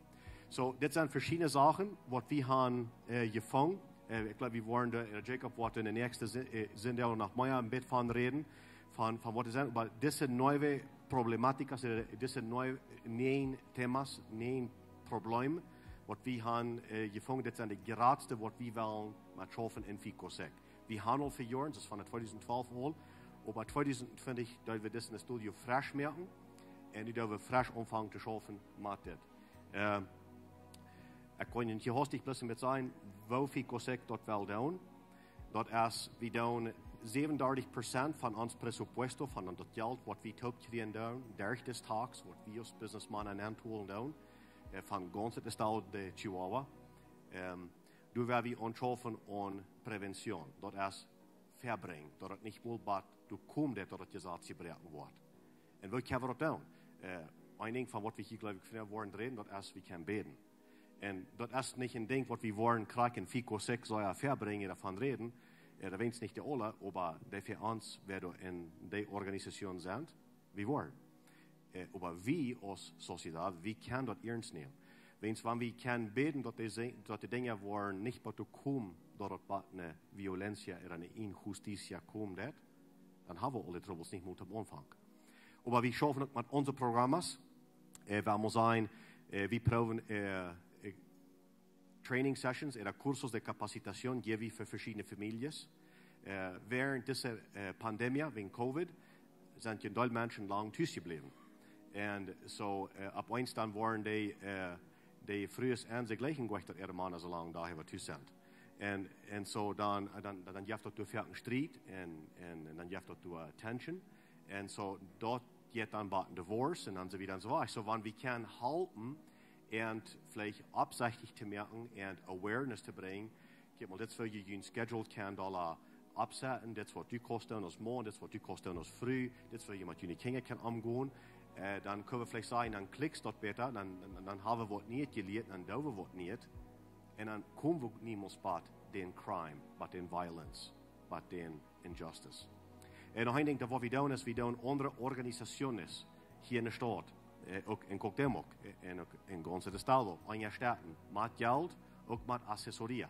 So, das sind verschiedene Sachen, was wir haben gefangen. Ich glaube, wir wollen Jacob wird in der nächsten sind ja nach Meier ein bisschen von reden, von was das sind. Aber diese neue Problematik, diese neuen Themas, neuen Probleme, was wir haben gefangen, das sind die geradste, was wir wollen mit schaffen in Ficosec. Wir haben für Jahre, das ist von 2012 an, aber 2020 da wir das in das Studio frisch merken und da wir frisch anfangen zu schaffen mit das. Ich kann Ihnen hier hastig bloß mit sagen, wo Ficosec dort wel doen. Dat is, we doen 37% van ons presupuesto, van dat geld wat we opkrijgen doen, 30 tags, wat we als businessman en tool doen, van ganz het stel de Chihuahua. Daar werden we ontschaffen aan preventie. Dat is verbrengen, dat het niet moet bad, du komt dat het gezet gebruikt wordt. En wat kunnen we dat doen? Een ding van wat we hier geloof ik vanaf worden reden, dat is, we kunnen beden. En dat is niet een ding wat we wollen krijgen, Fico 6 zou je verbrengen, davon reden. Dat wens niet de alle, maar die voor ons werden in die organisatie zijn, we wollen. Maar wie als sociëteit, wie kan dat ernst nemen? Wens, wanneer we kunnen beden dat die dingen worden niet wat komen, dat het wat een violentie of een injustitie komt, dan hebben we alle troubles niet moeten op aanvang. Maar we schaffen ook met onze programma's. We moeten zijn, we proberen training sessions oder cursos de capacitación geben für verschiedene Familien. Während dieser Pandemie, wegen Covid, sind ja viele Menschen lang thuis geblieben. Und so, ab eins dann waren die frühes an sich gleichen gewacht, dass ihre Männer so lange da thuis sind. Und so, dann gibt es durch einen Streit und dann gibt es durch Tension. Und so, dort geht dann bald ein Divorce und dann so wieder und so weiter. So, wenn wir können halten, und vielleicht absichtlich zu merken und Awareness zu bringen, gib mal das für ein Schedule kann da absetzen, das was du kostet als Mann, das was du kostet als Früh, das für jemand die Kinder kann umgehen, dann können wir vielleicht sagen, dann klickst dort besser, dann haben wir was nicht gelernt, dann da wir was nicht, und dann kommen wir niemals bei den Crime, bei den Violence, bei den Injustice. Und noch ein Ding, was wir tun, ist, wir tun andere Organisationen hier in der Stadt. Ook in Kokdemok en ook in ganse de stad aan je staten met geld, ook met accessoria.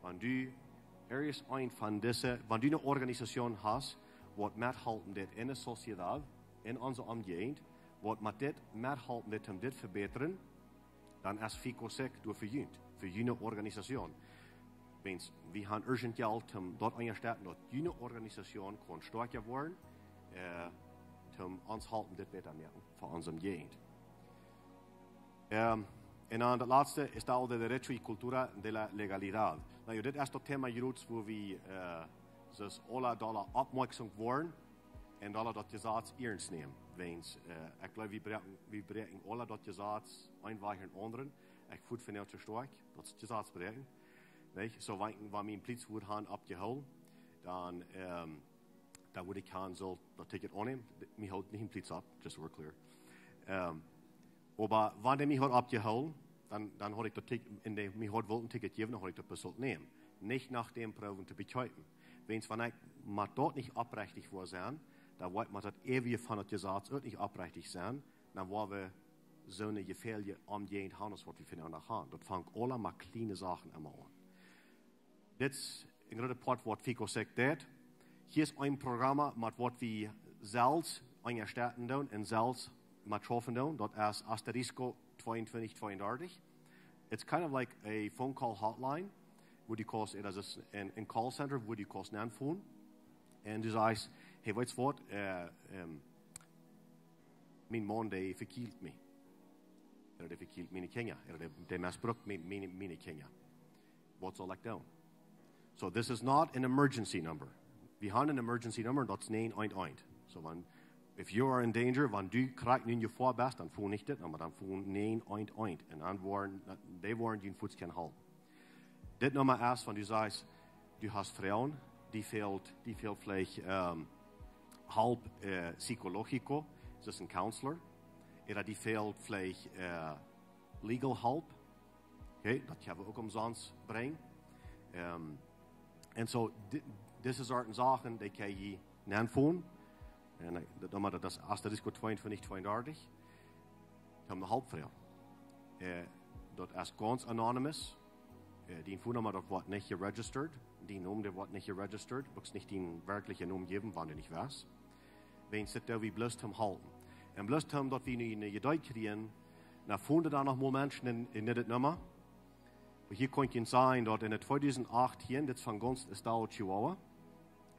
Wanneer du is een van deze, wanneer du een organisatie hast, wat methelpen dit in de sociëteit, in onze omgeving, wat met dit methelpen dit om dit verbeteren, dan is Ficosec door voor jullie organisatie. Wens, we hebben urgent geld om dat aan je staten, dat jullie organisatie kan sterker worden. Um ons helpen dit beter merken voor onze gegend. En dan het laatste is de derecho y cultura de la legalidad. Nou, dit is het thema juist waar we dus alle dollar opmerkzaam worden en alle dat gezet ernst nemen. Wens, ik geloof we breken alle dat gezet eenweg en anderen. Ik voel van jou te sterk dat het gezet breken. Zo wanneer we een plitswoord hebben opgehaald, dan da wo die kann, soll das Ticket annehmen. Mich holt nicht einen Platz ab, just so we're clear. Aber wenn der mich hat abgeholt, dann hat ich das Ticket, in dem mich hat wohl ein Ticket geben, dann hat ich das bestimmt nehmen. Nicht nach dem Proben zu bekäupen. Wenn es man dort nicht abrechtig war sein, da wollte man das ewig von der Gesetz nicht abrechtig sein, dann war wir so eine gefährliche umgehend haben, was wir voneinander haben. Das fangen alle mal kleine Sachen immer an. Jetzt, in der Part, was Fico sagt, hier ist ein Programm, mit was wir selbst eingestellten tun und selbst mit schaffen tun. Das ist Asterisco 2232. It's kind of like a phone call hotline, wo die kannst, das ist ein Callcenter, wo die kannst anfangen. Und du sagst, hey, weißt du was, mein Mann, der verkielt mich. Oder der verkielt meine Kinder. Oder der missbraucht meine Kinder. Was soll ich tun? So, this is not an emergency number. Wir haben ein emergency number, das ist 911. So, if you are in danger, wenn du gerade in Gefahr bist, dann fuhr nicht das, aber dann fuhr 911. Und dann waren die Fuß kein Halt. Das Nummer erst, wenn du sagst, du hast Frauen, die fehlt vielleicht halb Psychologico, das ist ein Counselor. Oder die fehlt vielleicht Legal Help. Okay, das können wir auch umsonst bringen. Und so, diese Sorten Sachen, die kann ich nachfüllen. Und das Asterisco 2232. Wir haben eine Halbfrau. Das ist ganz anonymous. Die Telefonnummer dort wird nicht geregistriert. Die Nummer der wird nicht geregistriert. Du kannst nicht den wirklichen Namen geben, wenn du nicht weißt. Wenn es da wie bloß zum Halten. Und bloß zum, dass wir eine Idee kriegen, dann finden da noch mal Menschen in der Nummer. Und hier könnte es sein, dass in 2008 hier, das von ganz Estado Chihuahua,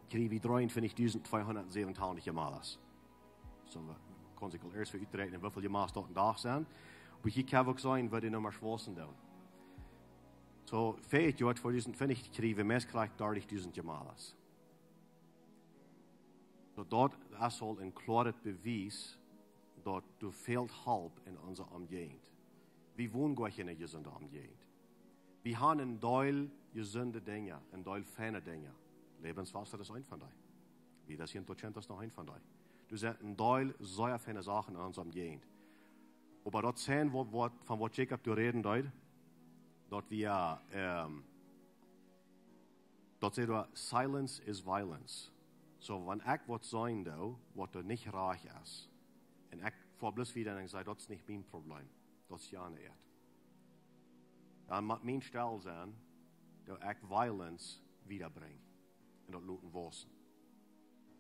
kriegen wir 23.227 Jamalas. So, kann sich erst für uitrechnen, wie viele Jamalas dort ein Tag sind. Aber hier kann auch sein, wie die Nummer schwarzen tun. So, 4 Jahre 2020 kriegen wir meistens 30.000 Jamalas. So, dort ist halt ein klares Beweis, dass du fehlt halb in unserer Umgebung. Wir wohnen gar nicht in einer gesunden Umgebung. Wir haben ein Teil gesunde Dinge, ein Teil feine Dinge. Lebenswasser ist ein von dir. Wie das 100% ist noch ein von dir. Du sagst ein Teil sehr feine Sachen in unserer Umgebung. Aber dort sehen wir, von was Jacob du reden dort, dort wir, dort seht du, Silence is Violence. So, wenn ich was sagen darf, was du nicht reich ist, und ich vor bloß wieder und sage, das ist nicht mein Problem, das ist ja nicht. Dann muss mein Stelle sein, dass ich Violence wiederbringe. Und das luten Wassen.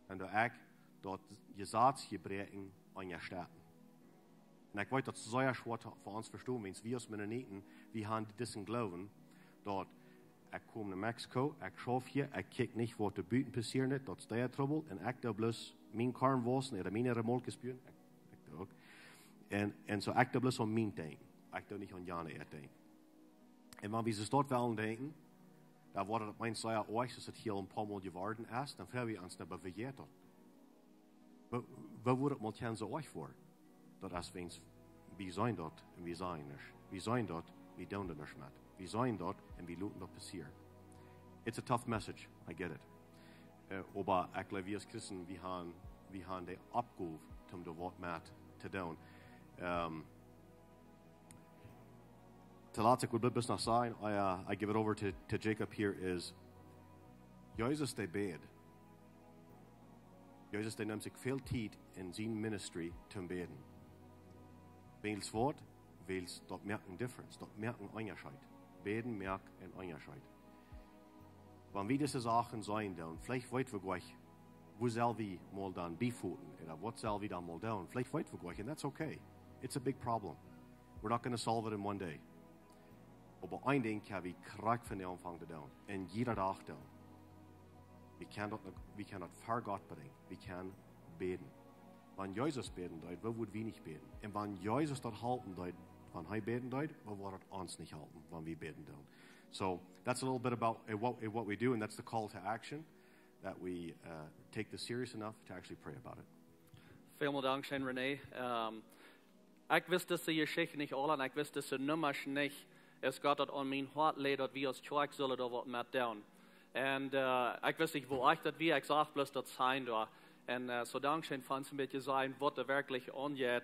Und dass ich dort Gesetz gebrechen an der Stadt. Und ich weiß, das ist sehr schwer für uns zu verstehen, wenn wir als Mennoniten, wir haben diesen Glauben, dort ich komme nach Mexiko, ich schaue hier, ich kicke nicht, was da Büten passiert, das ist der Trouble, und ich da bloß mein Karren waschen oder meine Remolke spüren. Und so ich da bloß an mein denken, ich da nicht an Jana denken. Und wenn wir es dort wollen denken, da wurde das mein sehr euch, dass es hier ein paar Mal geworden ist, dann fragen wir uns, aber wie geht das? Wo wurde das mal so euch vor? Das ist, wenn wir sein dort und wir sein nicht. Wir sein dort, wir tun das nicht mit. Wir sein dort und wir luten das passiert. It's a tough message, I get it. Aber ich glaube, wir als Christen, wir haben die Abgabe, um das Wort mit zu tun. Talat, ich will bis noch sagen, I give it over to Jacob here, is, Jesus, der bet. Jesus, der nimmt sich viel Zeit in seinem Ministry zum beten. Wenn es Wort, weil es dort merkt eine Differenz, dort merkt ein Unterschied. Beten merkt ein Unterschied. Wenn wir diese Sachen sein, dann vielleicht wollen wir gleich, wo soll wir mal dann befoten, oder was soll wir dann mal tun? Vielleicht wollen wir gleich, and that's okay. It's a big problem. We're not going to solve it in one day. Aber ein Ding kann wir korrekt von der Anfang zu tun, und jeder Tag tun. Wir können das vor Gott bringen. Wir können beten. Wenn Jesus beten deut, wo würden wir nicht beten? Und wenn Jesus das halten deut, wenn er beten deut, wo wird er uns nicht halten, wenn wir beten tun? So that's a little bit about what we do, and that's the call to action, that we take this serious enough to actually pray about it. Vielen Dank, schön René. Ich wusste diese Geschichte nicht alle, und ich wusste diese Nummer nicht. Es Gott hat an mein Hart legt, dass wir als Kirche sollen da was mit tun. Und ich weiß nicht, wo ich das wie, ich sag bloß das sein da. Und so Dankeschön fand es ein bisschen sein, was da wirklich angeht.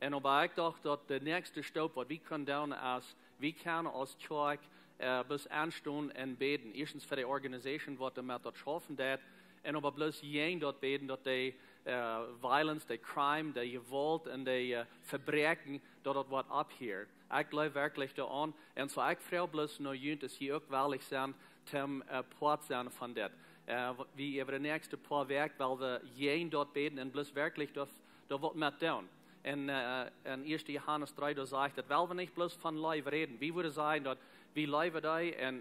Und aber ich dachte, dass der nächste Stopp, was wir können tun, ist, wir können als Kirche bis anstehen und beten. Erstens für die Organisation, was damit dort schaffen wird. Und aber bloß jeden dort beten, dass die Violence, die Crime, die Gewalt und die Verbrechen, dort was abhört. Ich glaube wirklich daran. Und so ich freue bloß noch jüngst, dass sie auch wirklich sind, zum Port sein von das. Wie über die nächsten paar Wochen, weil wir jeden dort beten und bloß wirklich da wird mit tun. In 1. Johannes 3, da sagt er, weil wir nicht bloß von Leib reden. Wie würde sagen, dass wir leben da,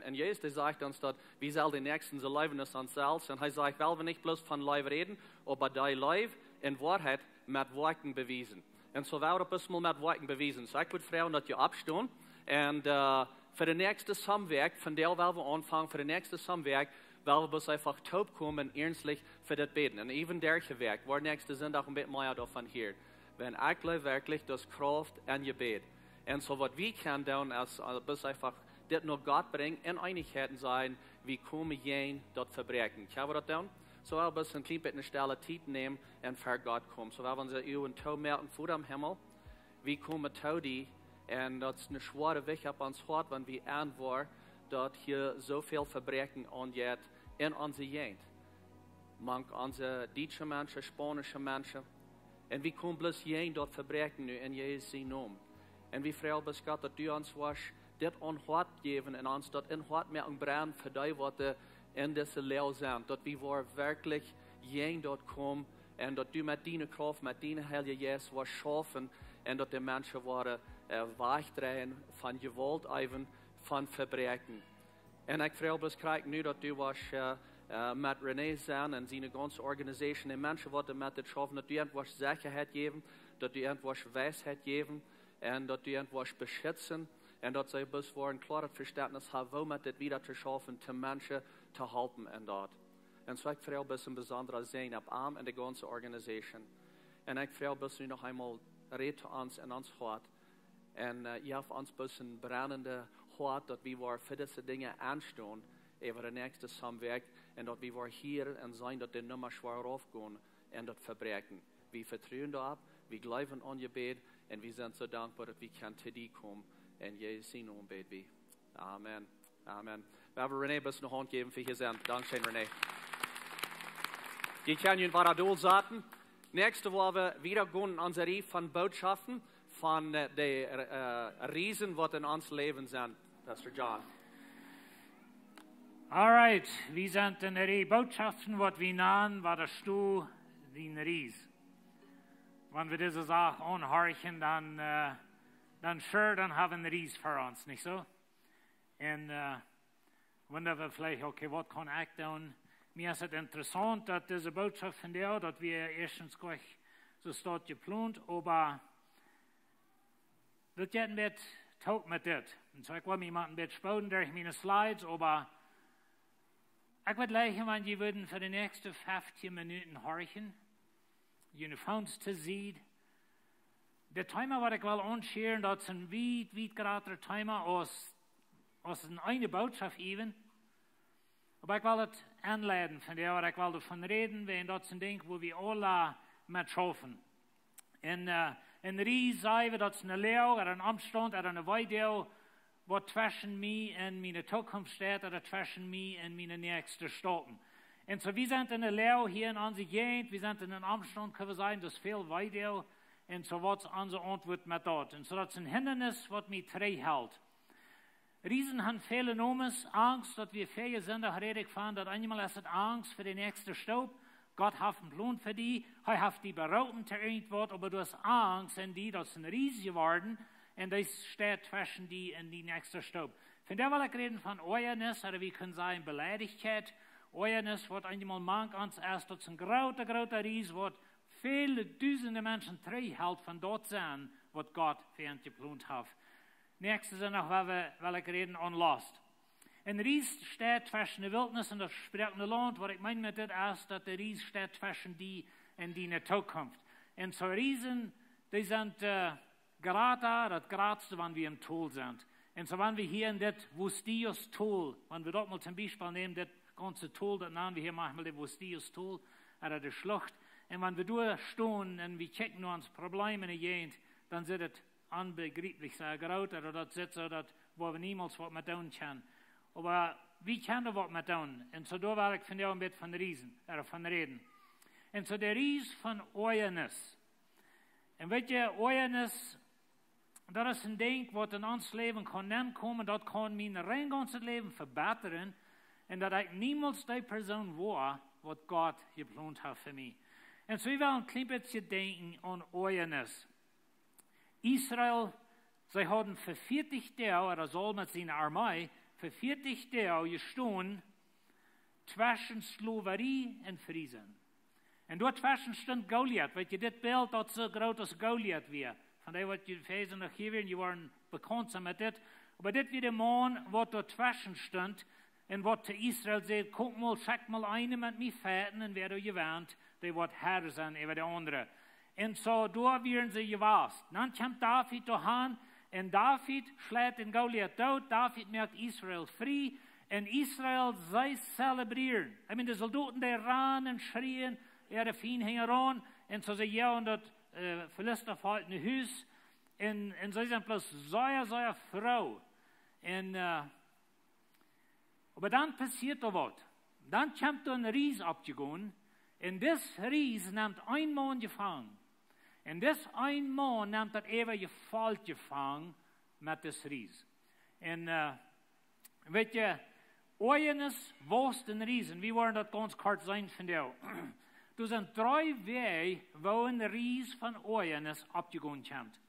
und Jesus sagt uns, dass wir sollen die Nächsten so leben als uns selbst. Und er sagt, weil wir nicht bloß von Leib reden, aber die Leib in Wahrheit mit Worten bewiesen. Und so werden wir ein bisschen mit Worten bewiesen. So ich würde fragen, dass ihr abstehen. Und für den nächsten Samwerk, von der werden wir anfangen, für den nächsten Samwerk, weil wir bis einfach taub kommen und ernstlich für das beten. Und even derche Werk, war nächste sind auch ein bisschen mehr davon hier. Wenn ich glaube wirklich, das Kraft an Gebet. Und so was wir können tun, ist bis einfach das nur Gott bringen, in Einigkeiten sein, wie kommen jen dort verbrechen. Können wir das tun? So wir ein bisschen klein eine Stelle Zeit nehmen und für Gott kommen. So wir uns einen Tau merken vor dem Himmel, wie kommen Tau die, und das ist eine schwere Weg auf uns Hort, wenn wir an war, dort hier so viel Verbrechen angeht in unser Jent. Manch unsere deutsche Menschen, spanische Menschen. Und wir kommen bloß jen dort Verbrechen nu in Jesu Namen. Und wir freuen uns Gott, dass du uns was das an Hort geben und uns dort in Hort mehr brennen für die, was in dieser Lehre sind. Dass wir wirklich jen dort kommen und dass du mit deiner Kraft, mit deiner Heilige Jesus was schaffen und dass die Menschen waren weichdrehen von Gewalt, von Verbrechen. Und ich freue mich nu, dass du was mit René sein und seine ganze Organisation, die Menschen, die mit das schaffen, dass du irgendwas Sicherheit geben, dass du irgendwas Weisheit geben und dass du irgendwas beschützen und dass sie bis vor ein klares Verständnis haben, wo man das wieder zu schaffen, die Menschen zu helfen und dort. Und so ich freue mich ein besonderer Sehen ab Arm und die ganze Organisation. Und ich freue mich noch einmal, red uns in uns Hort. Und ihr habt uns ein bisschen brennende Hort, dass wir für diese Dinge anstehen, über den nächsten Samwerk, und dass wir hier und sein, dass die Nummer schwer aufgehen und das verbrechen. Wir vertrauen darauf, wir glauben an Gebet, und wir sind so dankbar, dass wir zu dir kommen. In Jesu Namen beten wir. Amen. Amen. Wir haben René ein bisschen eine Hand geben für hier sein. Dankeschön, René. Die können in Wadasto sagen. Nächste Woche wieder gehen an unsere Reihe von Botschaften von den Riesen, die in uns Leben sind. Pastor John. Alright, wir sind in der Botschaften, was wir nahen, Wadasto, den Ries. Wenn wir diese Sache anhorchen, dann haben wir Ries für uns, nicht so? Und wenn wir vielleicht, okay, was kann ich tun? Mir ist es interessant, dass diese Botschaft von der, dass wir erstens gleich so dort geplant, aber das geht mit taug mit das. Und so ich will mir ein bisschen sparen durch meine Slides, aber ich würde leichen, wenn die würden für die nächsten 15 Minuten horchen, die Phones zu sehen. Der Timer, was ich will anscheren, das ist ein weit geradener Timer aus einer Botschaft eben. Aber ich will das anleiten von der, ich will davon reden, wenn das ein Ding, wo wir alle mit schaffen. In Ries sagen wir, das ist eine Lehre, oder ein Amtsstand, oder eine Weidel, was zwischen mir und meine Zukunft steht, oder zwischen mir und meine nächsten Staaten. Und so, wir sind in der Lehre hier in unserer Gegend, wir sind in einem Amtsstand, können wir sagen, das ist viel Weidel, und so was unsere Antwort mit dort. Und so, das ist ein Hindernis, was mich treu hält. Riesen haben viele Nomes, Angst, dass wir viele sind, da rede ich von, dass einmal ist es Angst für den nächsten Staub. Gott hat einen Plan für die, er hat die beraten zu irgendwas, aber du hast Angst in die, das ist ein Ries geworden, und das steht zwischen die und die nächste Staub. Von der will ich reden von Oajanis, oder wir können sagen Beleidigkeit. Oajanis, was einmal manch ans erst, das ist ein großer Ries, was viele Tausende Menschen treu hält von dort sein, was Gott für ihn geplant hat. Nächstes ist noch, weil ich reden on Lost. Ein Ries steht zwischen der Wildnis und das sprechende Land, was ich meine mit das ist, dass der Ries steht zwischen die und die in der Zukunft. Und so Riesen, die sind gerade das Gradste, wenn wir im Tool sind. Und so wenn wir hier in das Wustius Tool, wenn wir dort mal zum Beispiel nehmen, das ganze Tool, das nennen wir hier manchmal die Wadasto, oder die Schlucht. Und wenn wir durchstehen und wir checken nur ans Problem in der Gegend, dann sind es unbegreiflich, sehr groß, oder das ist so, wo wir niemals was mit tun können. Aber wie können wir was mit tun? Und so da war ich von dir ein bisschen von Riesen, von reden. Und so der Ries von Oajanis. Und weet je, Oajanis, dat is een ding wat in ons leven kan nemen, dat kan mijn rein ganze leven verbeteren. En dat ik niemals die persoon war, wat God geplant heeft voor mij. En zo wil een klein beetje denken aan Oajanis. Israël, zij hadden voor 40 jaar, oder zal met zijn armee, voor 40 jaar gestaan tussen Slowerie en Riesen. En door tussen stond Goliath. Weet je, dit beeld dat zo groot als Goliath weer. Van die wat je feest nog hier weer, je waren bekend met dit. Maar dit weer de man wat door tussen stond. En wat te Israël zei, kom mal, check mal een met mij feiten en werd er gewend. Die wat herren zijn over de andere. En zo door werden ze gewaast. Dan komt David doorheen. En David schlägt in Goliath dood. David maakt Israël vrij. En Israël, zij celebreren. I mean, de soldaten die ran en schrien. De fien hingen aan. En zo ze jou in dat Philister valt in het huis. En zij zijn plus zeer vrouw. En, maar dan passiert er wat. Dan komt er een Ries opgegaan. En dit Ries neemt een man gevangen. En dit een man neemt dat even gevallen gevangen met dit Ries. En weet je, Oajanis was een Riesen. Wie waren dat ganz kort zijn van jou? Er zijn 3 wegen waar een Ries van Oajanis opgegaan komt.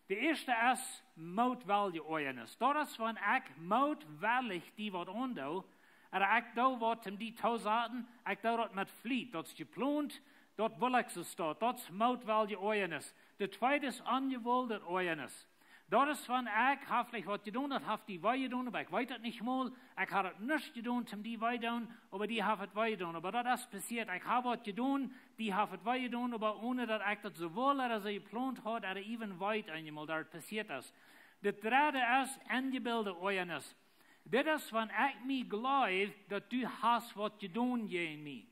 De eerste is moedwillige Oajanis. Dat is wanneer ik moedwillig die wat aandoe. En ik doe wat hem die toezaten. Ik doe dat met vliet. Dat is gepland. Dat wil ik zo staan. Dat is moedwillige Oajanis. De tweede is ongewolde Oajanis. Dat is wanneer ik heeft wat gedaan. Dat heeft die wij gedaan. Maar ik weet het niet meer. Ik had het niet gedaan om die wij doen. Maar die heeft het wij gedaan. Maar dat is passiert. Ik heb wat gedaan. Die heeft het wij gedaan. Maar ohne dat ik dat zowel als je gepland had. Er even weit eenmaal dat het passiert is. De derde is ingebeelde Oajanis. Dit is wanneer ik me geloof dat du hast wat gedaan in mij.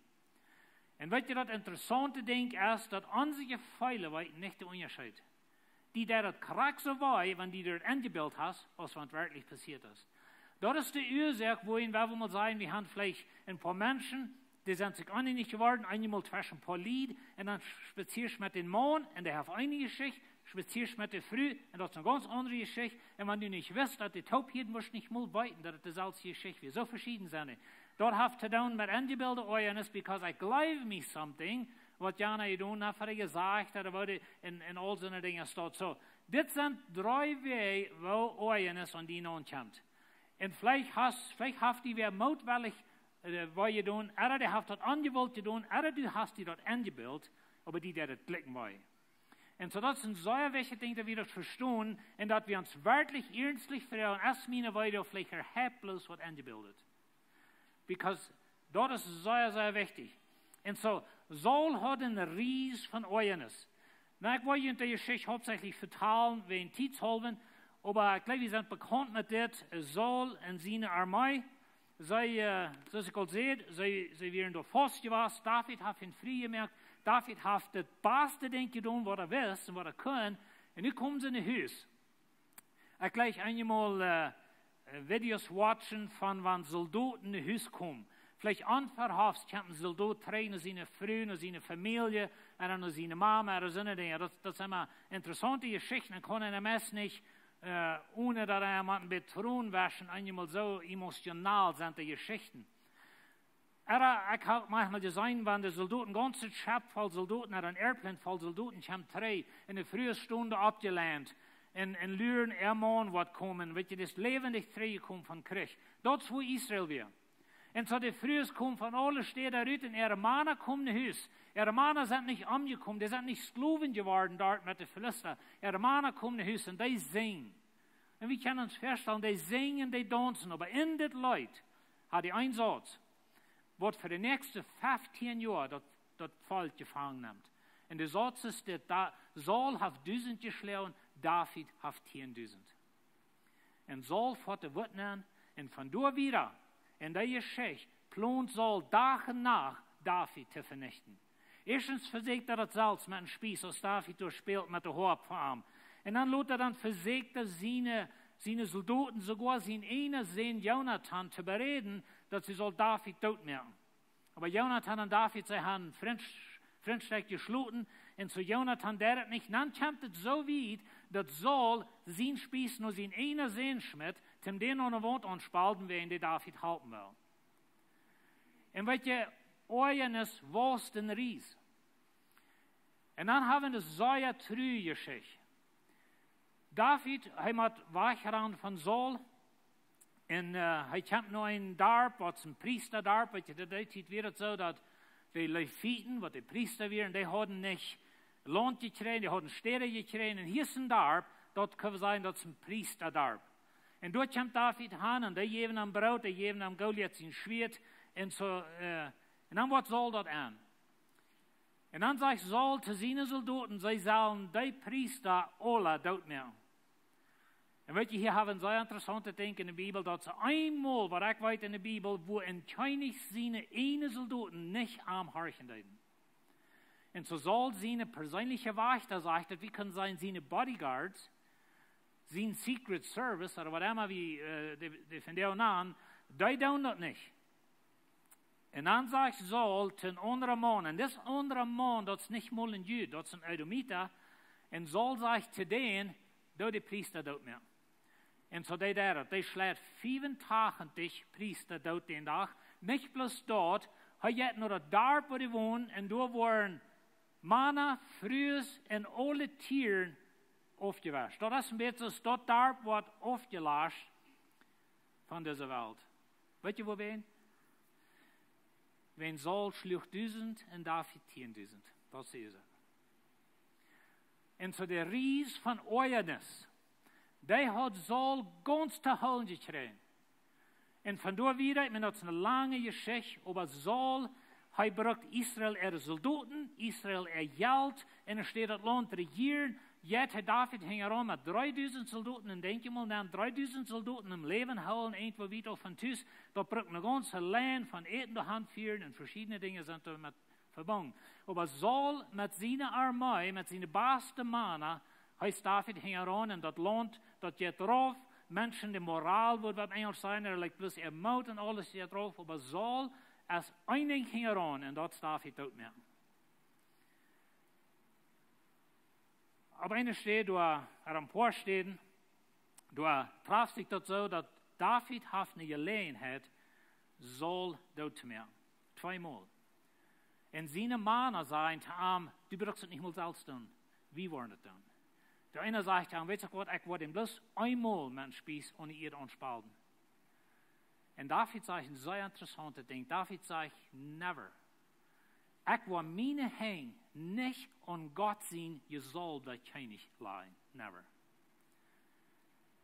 En weet je dat interessante ding is. Dat onze gefühle weten niet de onderscheid. Die der het krak so war, wenn die dort eingebildet hast, was wirklich passiert ist. Das ist die Ursache, wohin wir mal sagen, wir haben vielleicht ein paar Menschen, die sind sich einig geworden, einmal zwischen ein paar Lied, und dann spazierst mit den Mann, und der hat eine Geschichte, spazierst mit der Früh, und das ist eine ganz andere Geschichte, und wenn du nicht weißt, dass die Taubheden musst nicht mal weiten, dass das als Geschichte wir so verschieden sind. Dort hat zu tun mit eingebildeten Oajanis, because I glaube me something, wat Jana gedaan heeft, had gezegd, dat er in al zijn dingen staat. So, dit zijn 3 wegen waar Oajanis aan die naam komt. En vielleicht heeft die weer moedwillig wat je doen, oder die heeft dat aangewild gedaan, oder du hast die dat ingebeeld, aber die dat het klikken wij. En so, dat zijn zeer wichtige dingen, dat we dat verstaan, en dat we ons werkelijk ernstlich verhouden, als meine weide vielleicht herheblos wat ingebeeldet. Because dat is zeer wichtig. En zo, Saul had een Ries van Oajanis. Nou, ik wil je die Geschichte hauptsächlich vertalen, wegen Tidshalben, aber ich glaube, wir sind bekannt mit dit. Saul en zijn armee, zoals ik al zei, zij werden door vastgewast. David heeft hen vrijgemaakt. David heeft het beste ding gedaan wat wist en wat kon. En nu komen ze in het huis. Ik gleich eenmaal video's watchen van wanneer soldaten in het huis komen. Vielleicht anverhafst, kan een soldaat trainen naar zijn vrouw, naar zijn familie, en naar zijn mama, en zo'n dingen. Dat zijn maar interessante geschichten. En kan een mens niet, ohne dat hij iemand betroon waschen, eenmaal zo emotional zijn die geschichten. Ik heb manchmal gezien, wanneer de soldaten, ganze schap vol soldaten, naar een airplane vol soldaten, kwam 3 in de vroege stunde opgeland. En luren er man wat komen, weet je, dat is levendig teruggekomen van Krieg. Dat is hoe Israël weer. En zo de vroegs komen van alle steden uit en ihre mannen komen naar huis. Ihre mannen zijn niet omgekomen, die zijn niet Slowen geworden dort met de Philister. Ihre mannen komen naar huis en die zingen. En we kunnen ons voorstellen, die zingen, die dansen. Maar in dit lied had hij een Satz, wat voor de nächste 15 jaar dat volk gevangen neemt. En de Satz is dat Saul heeft 1000 geslagen, David heeft 10.000. En Saul fährt de Wut an, en van door wieder, en die Geschichte plant Saul Tag und Nacht David zu vernichten. Erstens versägt das Salz mit dem Spieß, als David durchspielt mit der Hauptarm. Und dann lässt dann versägt seine Soldaten, sogar sein einer Sohn Jonathan, zu bereden, dass sie soll David tot machen. Aber Jonathan und David, sie haben Freundschaft geschlossen, und zu Jonathan der es nicht. Dann kommt es so weit, dass Saul sein Spieß nur sein einer Sohn schmidt, zum den an der Wand anspalten will, den David halten will. Und wat je, Oajanis was den Ries. Und dann haben wir das sehr trüge Geschichte. David, hij hat weggerannt von Saul. Und hij kwam nog een dorp, wat een priesterdorp. Weet je, dat weer het zo dat de Leviten, wat de priester waren, die hadden niet land gekregen, die hadden sterren gekregen. En hier is een dorp, dat kan zijn dat is een priesterdorp. En door kwam David aan en die geven hem brood, die geven hem Goliath zijn schwert. En zo, en dan wordt Saul dat aan. En dan zegt Saul te zijn soldaten, zij zullen die priester alle doodnemen. En weet je, hier hebben we een interessante ding in de Bijbel, dat ze eenmaal, wat ik weet in de Bijbel, wo een König zijn ene soldaten niet aanhorchen deden. En zo zal zijn persoonlijke Wächter zegt, dat we kunnen zijn zijn bodyguards, zijn secret service, of wat immer we de van die aan, die doen dat niet. En dan zegt Saul ten een andere man, en dit andere man, dat is niet mal een Jood, dat is een Edomiter, en Saul zegt te den, doe de priester dood meer. En zo deed hij dat. Hij slaat 85 priester dood die dag. Niet plus dat, hij had naar het dorp waar hij woonde, en daar waren mannen, vrouwen en alle tieren afgewassen. Dat is een beetje dat dorp wat afgelast van deze wereld. Weet je waar ben? Wenn Saul sloeg 1000 en David 10.000. Dat zie je. En zo de Ries van Oajanis, die had Saul ganz te holen gekregen. En vandoor weer, men had een lange geschichte over Saul. Hij bracht Israël soldaten, Israël geld, en steht dat land regieren. Jet David hing erom met 3000 soldaten, en denk je maar, dan 3000 soldaten im leven houden, eentje wie toch van thuis, dat bracht een ganze land van eten de hand vieren, en verschillende dingen zijn er met verbonden. Aber Saul met zijn armee, met zijn beste mannen, hij David hing erom, en dat land, dat je drauf, mensen de moraal wordt wat Engels zijn, er lijkt plus mout en alles je drauf, aber Saul, als een ding hing erom, en dat David dood meer. Op een steed, door een paar steden, door traf zich dat zo, dat David had een gelegenheid Saul dood te maken. 2 maal. En zijn mannen zeiden te hem, du brauchst het niet meer zelfs doen. Wie worden het doen? De ene zegt te hem, weet je wat, ik word hem bloß eenmaal met een spies ohne ihr aanspalten. En David zegt een zeer interessante ding. David zegt, never. Ik wil mijn hang niet aan God zien, je zal bij König leiden. Never.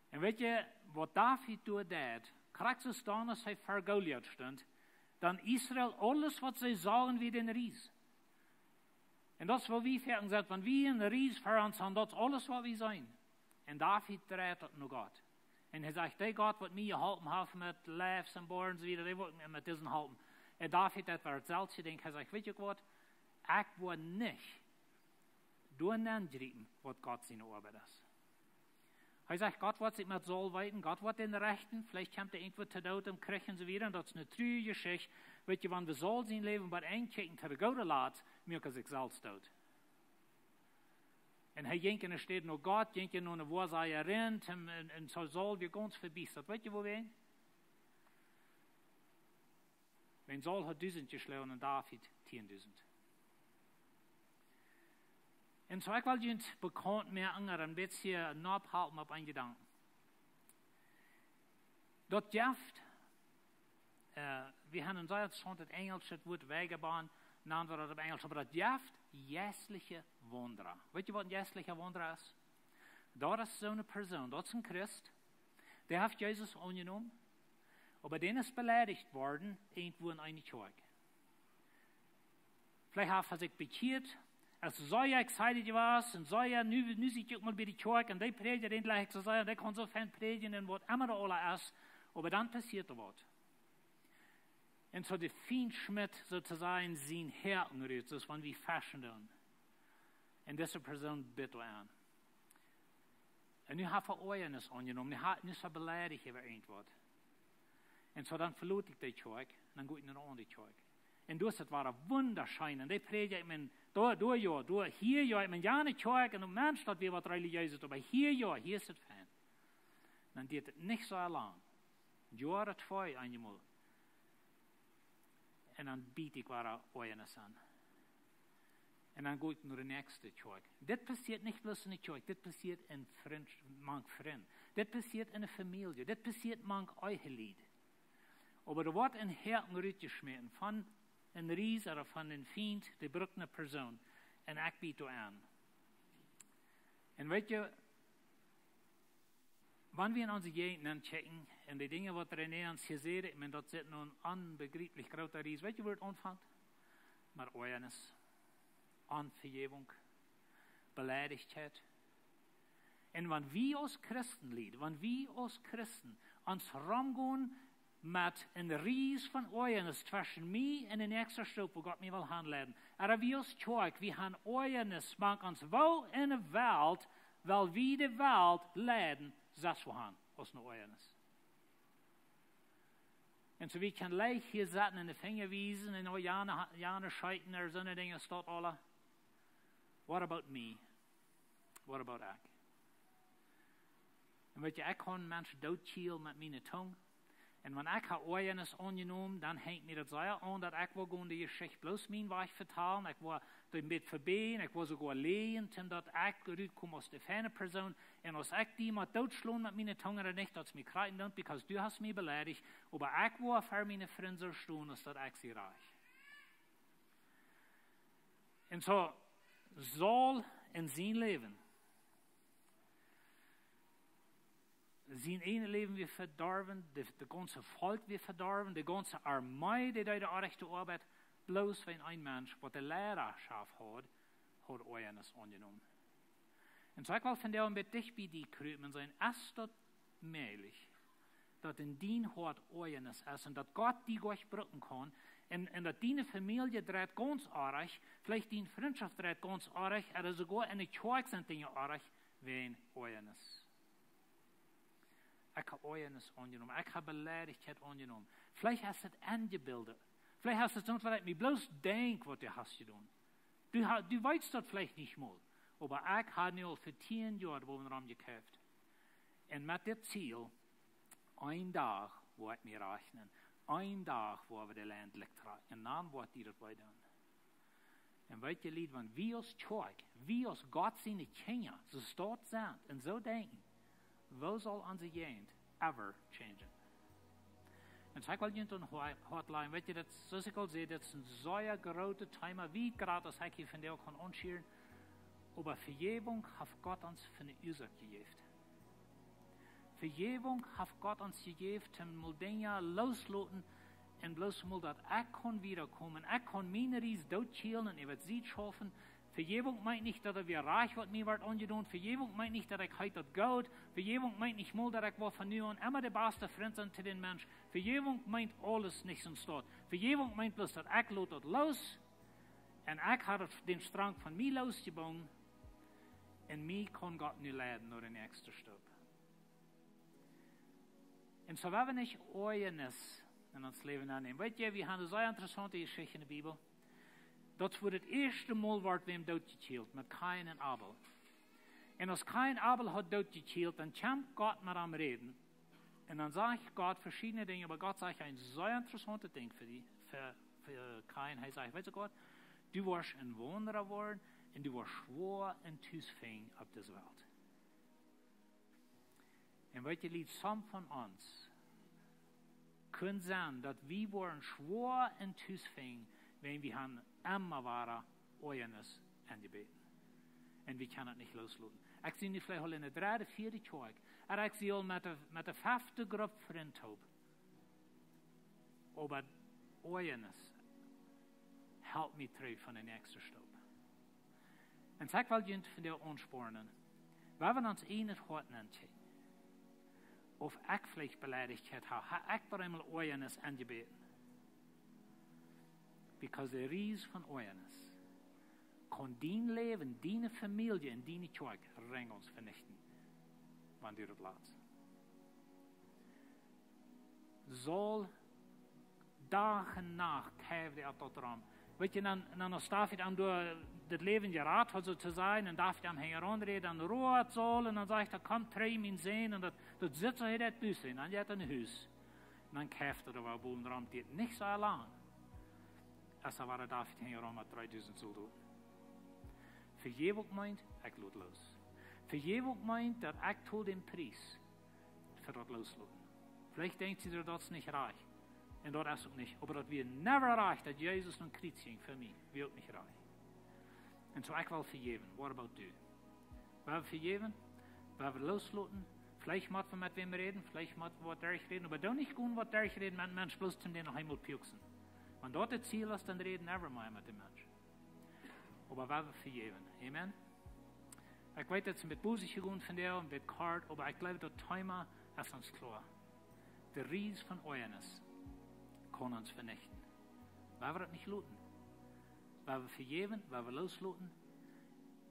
En weet je, wat David doet deed, krijgt ze staan als hij voor Goliath stond, dan Israël alles wat zij zagen wie in Ries. En dat is wat we verder zeggen, want wie in Ries voor ons zijn, dat is alles wat we zijn. En David draait dat naar God. En hij zegt, die God wat mij geholpen heeft met lijfs en boren en zo wieder, die wil ik met deze helpen. En David had voor hetzelfde denkt, hij zegt, weet je wat, ik wil niet door een aangrijpen wat God zijn arbeid is. Hij zegt, God wordt zich met Saul wijten, God wordt in de rechten, vielleicht komt er irgendwo te dood en krijg en zo weer, en dat is een trüge geschichte. Weet je, wanneer we Saul zijn leven, bij eindkijken te de gouden laat, merken zich zelfs dood. En hij denkt in de stad naar God, denkt in een waar zij rent, en zo Saul weer ganz verbiestert. Weet je waar we? Wenn Saul had 1000 geslagen en David 10.000. En zo ik wil je bekend maken, een beetje naphalten op een gedanken. Dat jaft, we hebben een zeer interessant het Engels, het woord wegebaan, namen we dat op Engels, maar dat jaft geestelijke wonderen. Weet je wat een geestelijke wonder is? Dat is zo'n persoon, dat is een Christ, die heeft Jezus aangenomen, aber den ist beleidigt worden, irgendwo in eine Kirche. Vielleicht hat er sich bekehrt, als so ja excited was, und so ja, nu zit je ook mal bij die Kirche, und die predigen den gleich zu sein, die kann so viel predigen, und was immer da alles ist, aber dann passiert er was. En så det Feinschmidt sozusagen zijn Herzen rührt, so van wie fashion doen. En deze persoon bidt aan. En nu har jag Oajanis angenomen, nu så beleidigt över irgendwas. En så dan verlot ich die Kirche, und dann geht ich in eine andere Kirche. Und das war wunderschön. Und die predigt ich mir, hier ja, ich meine, ja eine Kirche, und ein Mensch, das wir was religiöses, aber hier ist es fein. Dann geht es nicht so lang. Jahre 2 einmal. Und dann biete ich Oajanis an. Und dann gehe ich naar de nächste Kirche. Dit passiert nicht bloß in der Kirche, dit passiert in manch Freund. Dit passiert in der Familie, dit passiert manch Eichenlied. Aber da wird ein Herzen rütgeschmeten von een Ries oder von den Feind, die brückende Person. Und ich biete an. Und weet je, wenn wir in unsere Gegenden checken, und die Dinge, die René uns hier sehen, ich meine, das sind nun unbegreiflich große Ries. Weet je, wo es anfängt? Mit Oajanis. Vergebung, Beleidigtheit. Und wenn wir als Christen lieben, wenn wir als Christen uns rumgehen mit einem Ries von Oajanis zwischen mir und der nächsten Stub, wo Gott mich will handleiten. Aber wir als Kirche, wir haben Oajanis, man uns wohl in der Welt, weil wir die Welt leiden, das wir haben, als eine Oajanis. Und so wir können leicht hier sitzen in den Finger wiesen, und Jane scheiten, oder so eine Dinge, steht alle. What about me? What about ich? En weet je, ik kan mensen doodchielen met mijn tong. En wanneer ik Oajanis angenomen, dan hangt mir das sehr an, dass ich wil gewoon die Geschichte bloß mijn weg vertalen. Ik wil er mit verbeten, ik wil sogar lehen, dat ik uitkom als de fijne persoon. En als ik die maar doodslaan met mijn tong, dan nicht, dat ze mij krijgen doen, because du hast mich beleidigt. Aber ik wil voor mijn vrienden zo staan, als dat ik sie reich. En zo, Saul in zijn leven. Zijn ene leven weer verdorven, de ganze Volk weer verdorven, de ganze Armee, die de rechte Arbeit, bloß wenn ein Mensch, wat de Lehrerschaft hat Oajanis angenomen. En so ik wil van jou een beetje dicht bij die kruipen zijn, is dat möglich, dat in dien hart Oajanis is, en dat Gott die durchbrücken kann, en dat die Familie dreht ganz arg, vielleicht die Freundschaft dreht ganz arg, oder sogar in der Kirche sind Dinge arg, wie Oajanis. Ich habe Oajanis angenommen, ich habe Beleidigkeit angenommen. Vielleicht hast du es angebildet. Vielleicht hast du es nicht, weil ich mir bloß denke, was du hast getan. Du weißt das vielleicht nicht mal. Aber ich habe nur für 10 Jahre wohnraum gekauft. Und mit dem Ziel, ein Tag, wo ich mir rechnen, ein Tag, wo wir das Land liegt, und dann wird die das weiter. Und weißt du, Lied, wenn wir als Kirche, wir als Gott seine Kinder, so dort sind und so denken, wo soll unsere Jugend ever changen? Und ich will Ihnen Hotline, weißt du, das, so ich sehe, das ist ein sehr großes Thema, wie gerade das ich hier von dir kann anschauen, aber Vergebung hat Gott uns für eine Ursache gegeben. Vergebung hat Gott uns gegeben, um mal Dinge loslassen und bloß mal, dass ich kann wiederkommen, ich kann meine Ries dotschälen und ich werde sie schaffen. Vergebung meint nicht, dass wir reich wird, mir wird angetan. Vergebung meint nicht, dass ich heute das Geld. Vergebung meint nicht mal, dass ich von nun an immer der beste Freund sind zu den Menschen. Vergebung meint alles nicht so dort. Vergebung meint bloß, dass ich das los und ich habe den Strang von mir losgebaut und mich kann Gott nicht leiden nur den nächsten Stub. Und so werden wir nicht Oajanis in uns Leben annehmen. Weißt ihr, wir haben eine sehr interessante Geschichte in der Bibel. Dat voor het eerste Mal wordt wem doodgekield, met Kain en Abel. En als Kain Abel had doodgekield, dan kwam Gott met hem reden. En dan zegt Gott verschiedene dingen, aber Gott zegt een zeer interessante ding voor Kain. Hij zegt, weet je Gott, du warst een Wanderer worden en du warst schwor en thuisving op deze wereld. En weet je, lied, some van ons kunnen zijn dat we waren schwor en thuisving, wenn wir haben immer wahre Oajanis angebeten. Und wir können es nicht loslassen. Ich sehe nicht vielleicht in der 3., 4. Kirche, aber ich sehe auch mit der 5. Gruppe Freund habe. Aber Oajanis hält mich treu von der nächsten Stub. Und ich will Ihnen von der anspornen, wenn wir uns nicht heute anschauen, auf ich vielleicht Beleidigkeit habe ich bei einmal Oajanis angebeten. because der Ries von Oajanis kann dein Leben, deine Familie und deine Kirche uns vernichten, wenn du das lässt. Soll Tag und Nacht kämpft er dort dran. Weet je, dan staat hij dan door het leven geraad had zo te zijn, en darf je hem heranreden, dan roert zal, en dan zegt hij, kom, tree mijn zin, en dat zit zo in dat huis, en dan gaat hij in huis. En dan kämpft er wel bovenaan, die het niet zo lang, als hij waar David heran met 3000 soldaten. Voor je ook meint, ik lood los. Voor je ook meint, dat ik tot den prijs voor dat losloten. Vielleicht denkt ihr, das ist nicht reich. Und das ist auch nicht. Aber das wird never reich, dass Jesus ein Kreuz ging für mich. Wird nicht reich. Und so ich will vergeben. What about du? Wir haben vergeben, wir haben loslassen. Vielleicht müssen wir mit wem reden, vielleicht müssen wir mit euch reden. Aber doch nicht gut mit euch reden, mit Menschen bloß zum den noch einmal pieksen. Wenn dort das Ziel ist, dann reden never mehr mit dem Menschen. Aber wir haben vergeben. Amen? Ich weiß, dass es mit Busig gegangen von der und mit Kart, aber ich glaube, das Thema ist uns klar. Der Ries von Oajanis kann uns vernichten. Weil wir das nicht looten. Weil wir vergeben, weil wir loslassen.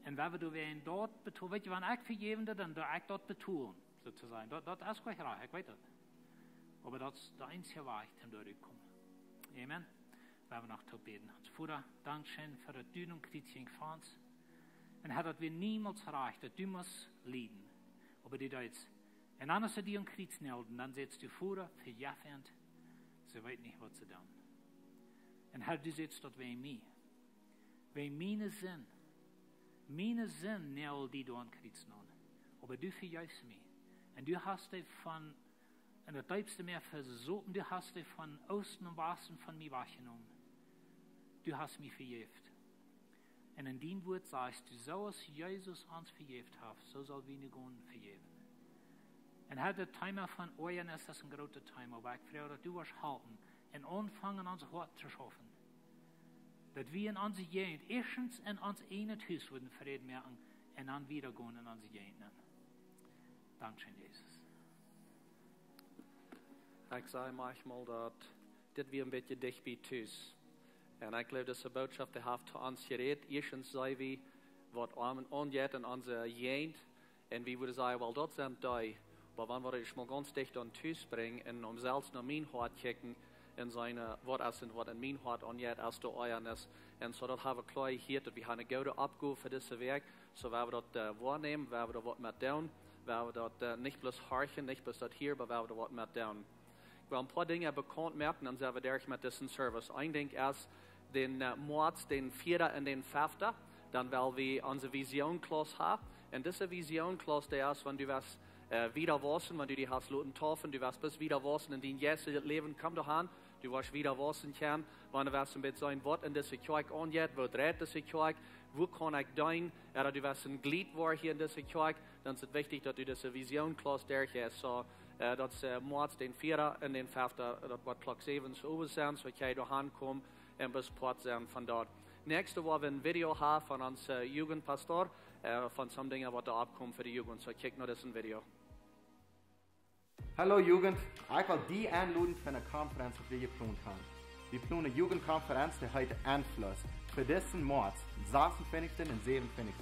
Und weil wir werden dort betonen. Weißt du, wenn ich vergeben, dann da ich dort betonen, sozusagen. Das ist gleich reich, ich weiß das. Aber das ist der einzige Weg, um durchzukommen. Amen. Weil wir noch zu beten. Hans Vater, Dankeschön für das Dünn und Kritzchen von uns. Und hat das wir niemals erreicht, dass du musst leiden. Aber die Deutsch. Und dann ist die und Kritzen melden, dann setzt du vor, für Jaffend, sie weiß nicht, was sie tun. Und halt du setzt dort wegen mir. Wegen meine Sinn nell die du an Kritzen an. Aber du verjährst mich. Und du hast dich von, und das bleibst mehr versuchen, du hast dich von Osten und Westen von mir weggenommen. Du hast mich verjährt. Und in dem Wort sagst du, so als Jesus uns verjährt hat, so soll wir nicht verjähren. Und hat der Timer von Oajanis, das ist ein großer Timer, aber ich frage, dass du was halten und anfangen, unser Hort zu schaffen. Dass wir in unser Gegend, erstens in unser eigenes Haus würden Frieden merken und dann wieder gehen in unsere Gegend. Dankeschön, Jesus. Ich sage manchmal, dass wir ein bisschen dicht bei uns. Und ich glaube, das ist eine Botschaft, die hat zu uns geredet. Erstens sagen wir, was angeht in unserer Gegend. Und wir würden sagen, weil dort sind die. Aber wenn wir es mal ganz dicht an Tüß bringen und selbst nach mein Hart kicken, in seine, was in mein Hart angeht, als der Oajanis. Und so, das haben wir klar hier, dass wir eine gute Abgabe für diesen Weg, so werden wir das wahrnehmen, werden wir da was mit tun, werden wir das nicht bloß horchen, nicht bloß das hier, aber werden wir da was mit tun. Ich will ein paar Dinge bekannt merken, dann sind wir durch mit diesem Service. Ein Ding ist, den Mord, den 4. und den 5. Dann werden wir unsere Vision-Klasse haben. Und diese Vision-Klasse, der ist, wenn du was wieder waschen, wenn du die hast Loten taufen, du wirst bis wieder waschen in dein jetziges Leben, komm doch an, du wirst wieder waschen können, wenn du wirst mit sein, was in dieser Kirche angeht, wo dreht diese Kirche, wo kann ich dein, oder du wirst ein Glied war hier in dieser Kirche, dann ist es wichtig, dass du diese Vision-Klasse durchhast, so, das Mord, den 4. und den 5. das wird Klock 7 so sein, so kann ich da ankommen und bis Port sein von dort. Nächste Woche ein Video haben von unserem Jugendpastor, von so Dingen, was da abkommt für die Jugend, so kick noch das ein Video. Hallo Jugend, ich will die einladen für eine Konferenz, die wir geplant haben. Wir planen eine Jugendkonferenz, die heute Einfluss für diesen Mord, 26. und 27.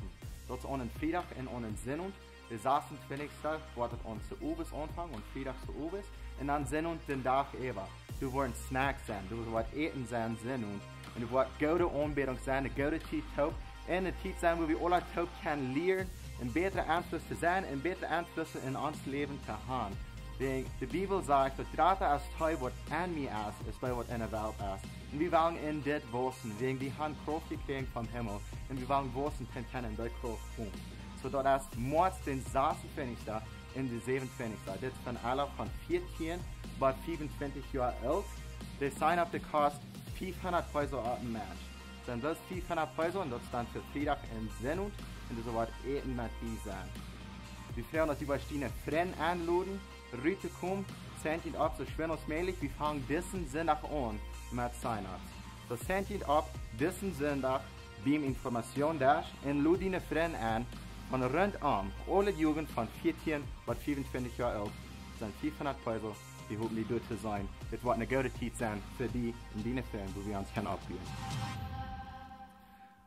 Das ist an den Freitag und an den Sonntag. Der 26. wird uns zu Obers anfangen und Freitag zu Obers. Und dann Sonntag den Tag über. Du wirst Snacks sein, du wirst Eten sein, Sonntag. Und du wirst gute Anbetung sein, eine gute Zeit taub. Und eine Zeit sein, wo wir alle taub können lernen, einen besseren Einfluss zu sein, einen besseren Einfluss in unser Leben zu haben. Die Bibel sagt, dass gerade als Teil, was an mir ist bei was in der Welt ist. Und wir wollen in das wachsen, wegen die Hand Kraft gekriegt vom Himmel. Und wir wollen wachsen können bei Kraft kommen. So dass morgens den 26. und den 27. Das ist von alle von 14 bis 25 Jahre alt. Der Sign-up, der kostet 500 Peso auf den Mensch. Dann das 500 Peso und das ist dann für Freitag und Sonntag. Und das wird Eten mit die sein. Wir freuen uns über die Freunde anladen. Rüte kommt, sendet ab so schwer als möglich. Wir fangen diesen Sonntag an mit Sign-ups. So sendet ab diesen Sonntag, beam Information da und lud deine Freunde an. Von rundum, alle Jugend von 14 bis 25 Jahre alt, sind 500 Peso die hopen die dort zu sein. Das wird eine gute Zeit sein für die in den Fällen, wo wir uns können abgeben.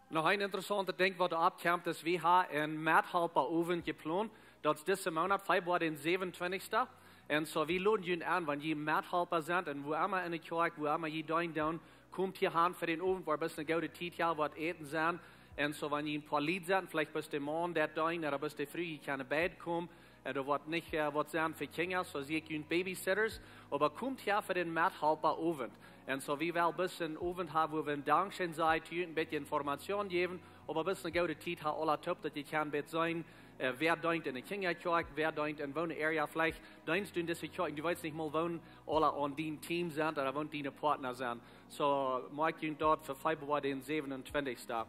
Nog een interessante ding wat opkomt is, we hebben een methalperoven gepland. Dat is deze maand, februari den 27. En zo, we laden jullie aan, wanneer je methalper bent en wo immer in de kerk, wo immer je down, komt hier aan voor den oven, waar best een goede tijd hier wat eten zijn. En zo, wanneer je een paar lied zijn, vielleicht bist du morgen dat down, oder bist du früh, je kan naar bed komen. Er wordt niet wat zijn voor kinderen, zo zie ik jullie babysitters. Maar komt hier voor den methalperoven. En zo, we wel best een oven hebben, wo we een dankzij zijn, een beetje informatie geven. Maar best een goede tijd hebben, alle top, dat je kan bed zijn. Wer denkt in de kinderkerk, wer denkt in wonen area, vielleicht denkst du in deze kerk, du weißt nicht mal wonen, alle an den Team sind, oder wohnt die Partner sind. So, mag je dort für Februari den 27.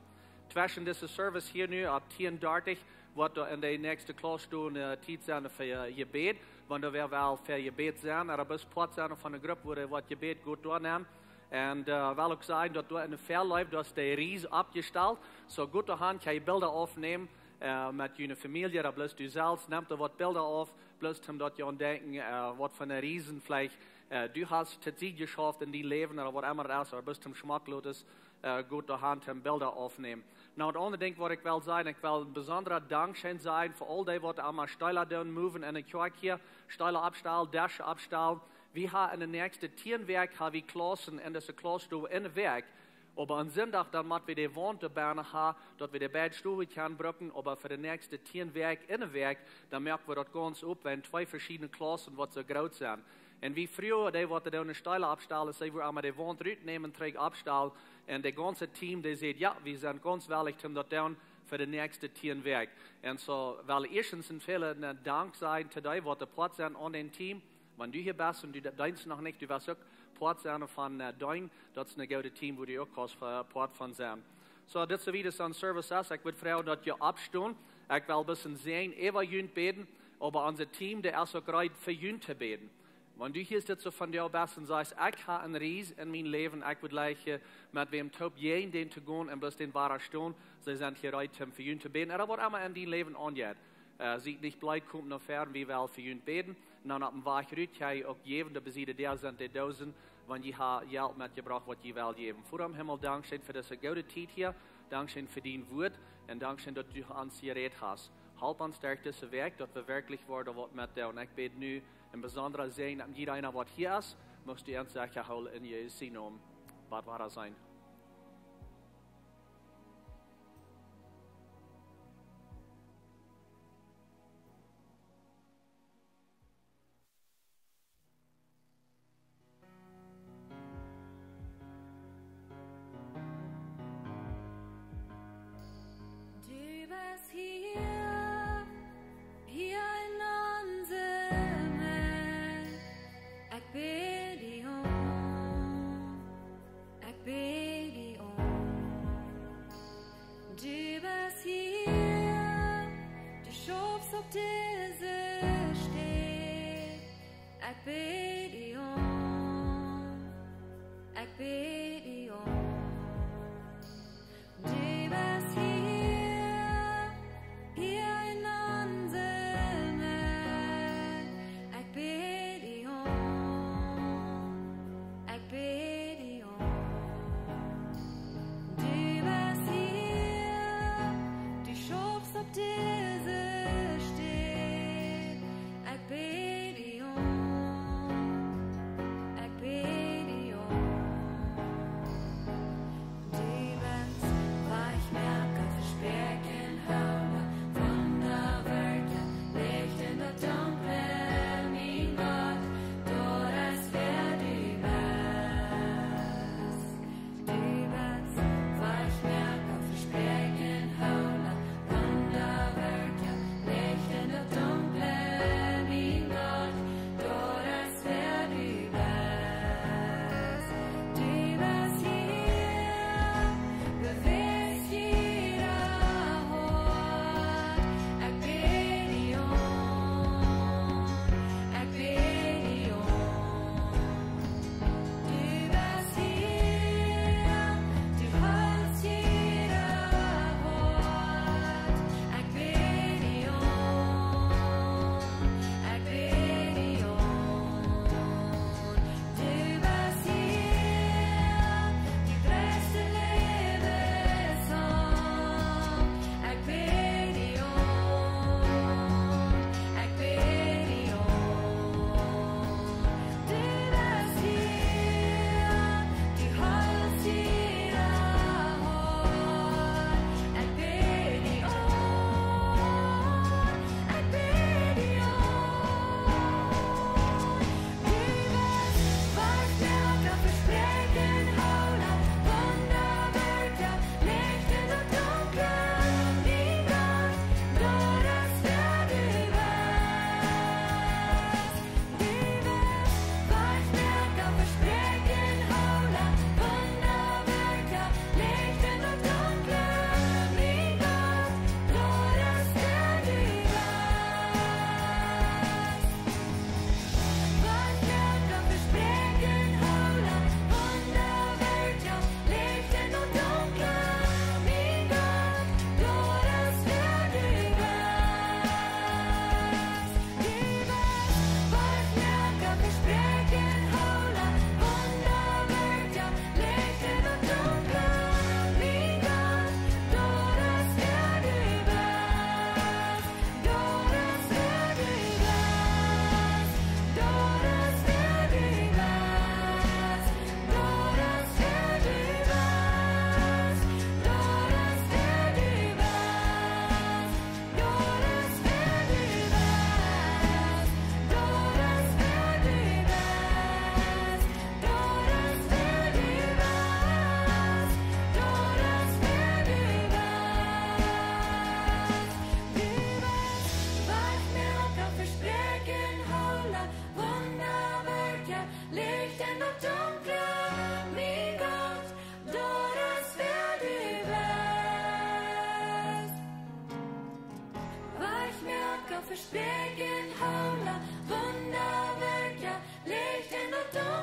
Zwischen deze service hier nu, ab 10:30, wordt er in de nächste Klasse doen, tijd zijn voor je bed, want er weer wel voor je bed zijn, er is part zijn van de groep, waar wat je bed goed doorneemt. En wil ook zeggen dat door in de verlief, dat is de Ries opgesteld, zo goed te gaan, kan je beelden opnemen. Met je familie, da bloß du selbst, nimmst du wat Bilder auf, bloß dat je aan denken, wat van een Riesen vielleicht du hast tatsächlich geschafft in die Leben oder was immer das ist, oder bis zum Schmacklos ist, gut der Hand Bilder aufnehmen. Nou, het andere ding wat ik wil zeggen, ik wil een bijzondere dankzij zijn voor al die wat allemaal steiler doen, moven in de kerk hier, steiler abstellen, dashen abstellen. We hebben in de nächste 10 werk, hebben we klassen in deze klas in de werk. Aber am Sonntag, dann müssen wir die Wand dabei haben, dass wir die Bettstuhl können brücken, aber für die nächste 10 Werk, in der Werk, dann merken wir das ganz ab, wenn 2 verschiedene Klassen, was so groß sind. Und wie früher, die, die da eine Steile abstellen, sie wollen einmal die Wand rausnehmen, trägt abstellen, und das ganze Team, die sagt, ja, wir sind ganz willig, um das down für die nächste 10 Werk. Und so, weil erstens sind viele Dank sein, today, was der Platz sind an dem Team, wenn du hier bist und du denkst noch nicht, du wirst auch Part zijn van Diene, dat is een goede team waar je ook als part van zijn. So, dit is wie het aan service is. Ik wil vragen dat je opstaan. Ik wil een beetje zien, over jullie beden, maar onze team, die is ook bereid voor jullie te beden. Want du hier dit zo van jou best en zegt, ik ga een Ries in mijn leven, ik wil gleich met wem top jeden den te gaan en bis den wahrer staan. Ze zijn hier bereid om voor jullie te beden. En wat immer in die leven aangeht. Ziet niet blij, komt naar ver, wie wel voor jullie beden. En dan op een weg uit, ga je ook geven, de bezieden der zijn, die duizend. Want je hebt geld metgebracht wat je wil geven. Voor hem Himmel, dankzij voor deze goede tijd hier. Dankzij voor die woord. En dankzij dat u ons gereed hast. Help ons sterk deze werk, dat we werkelijk worden wat met jou. En ik bid nu een bijzondere zegen dat iedereen wat hier is, moest u ons zeggen houden in Jezus naam. Wat waar zijn. Deze steen, ik bid je om. versprechen, Haula, Wunderwerker, Licht in der Dunkelheit.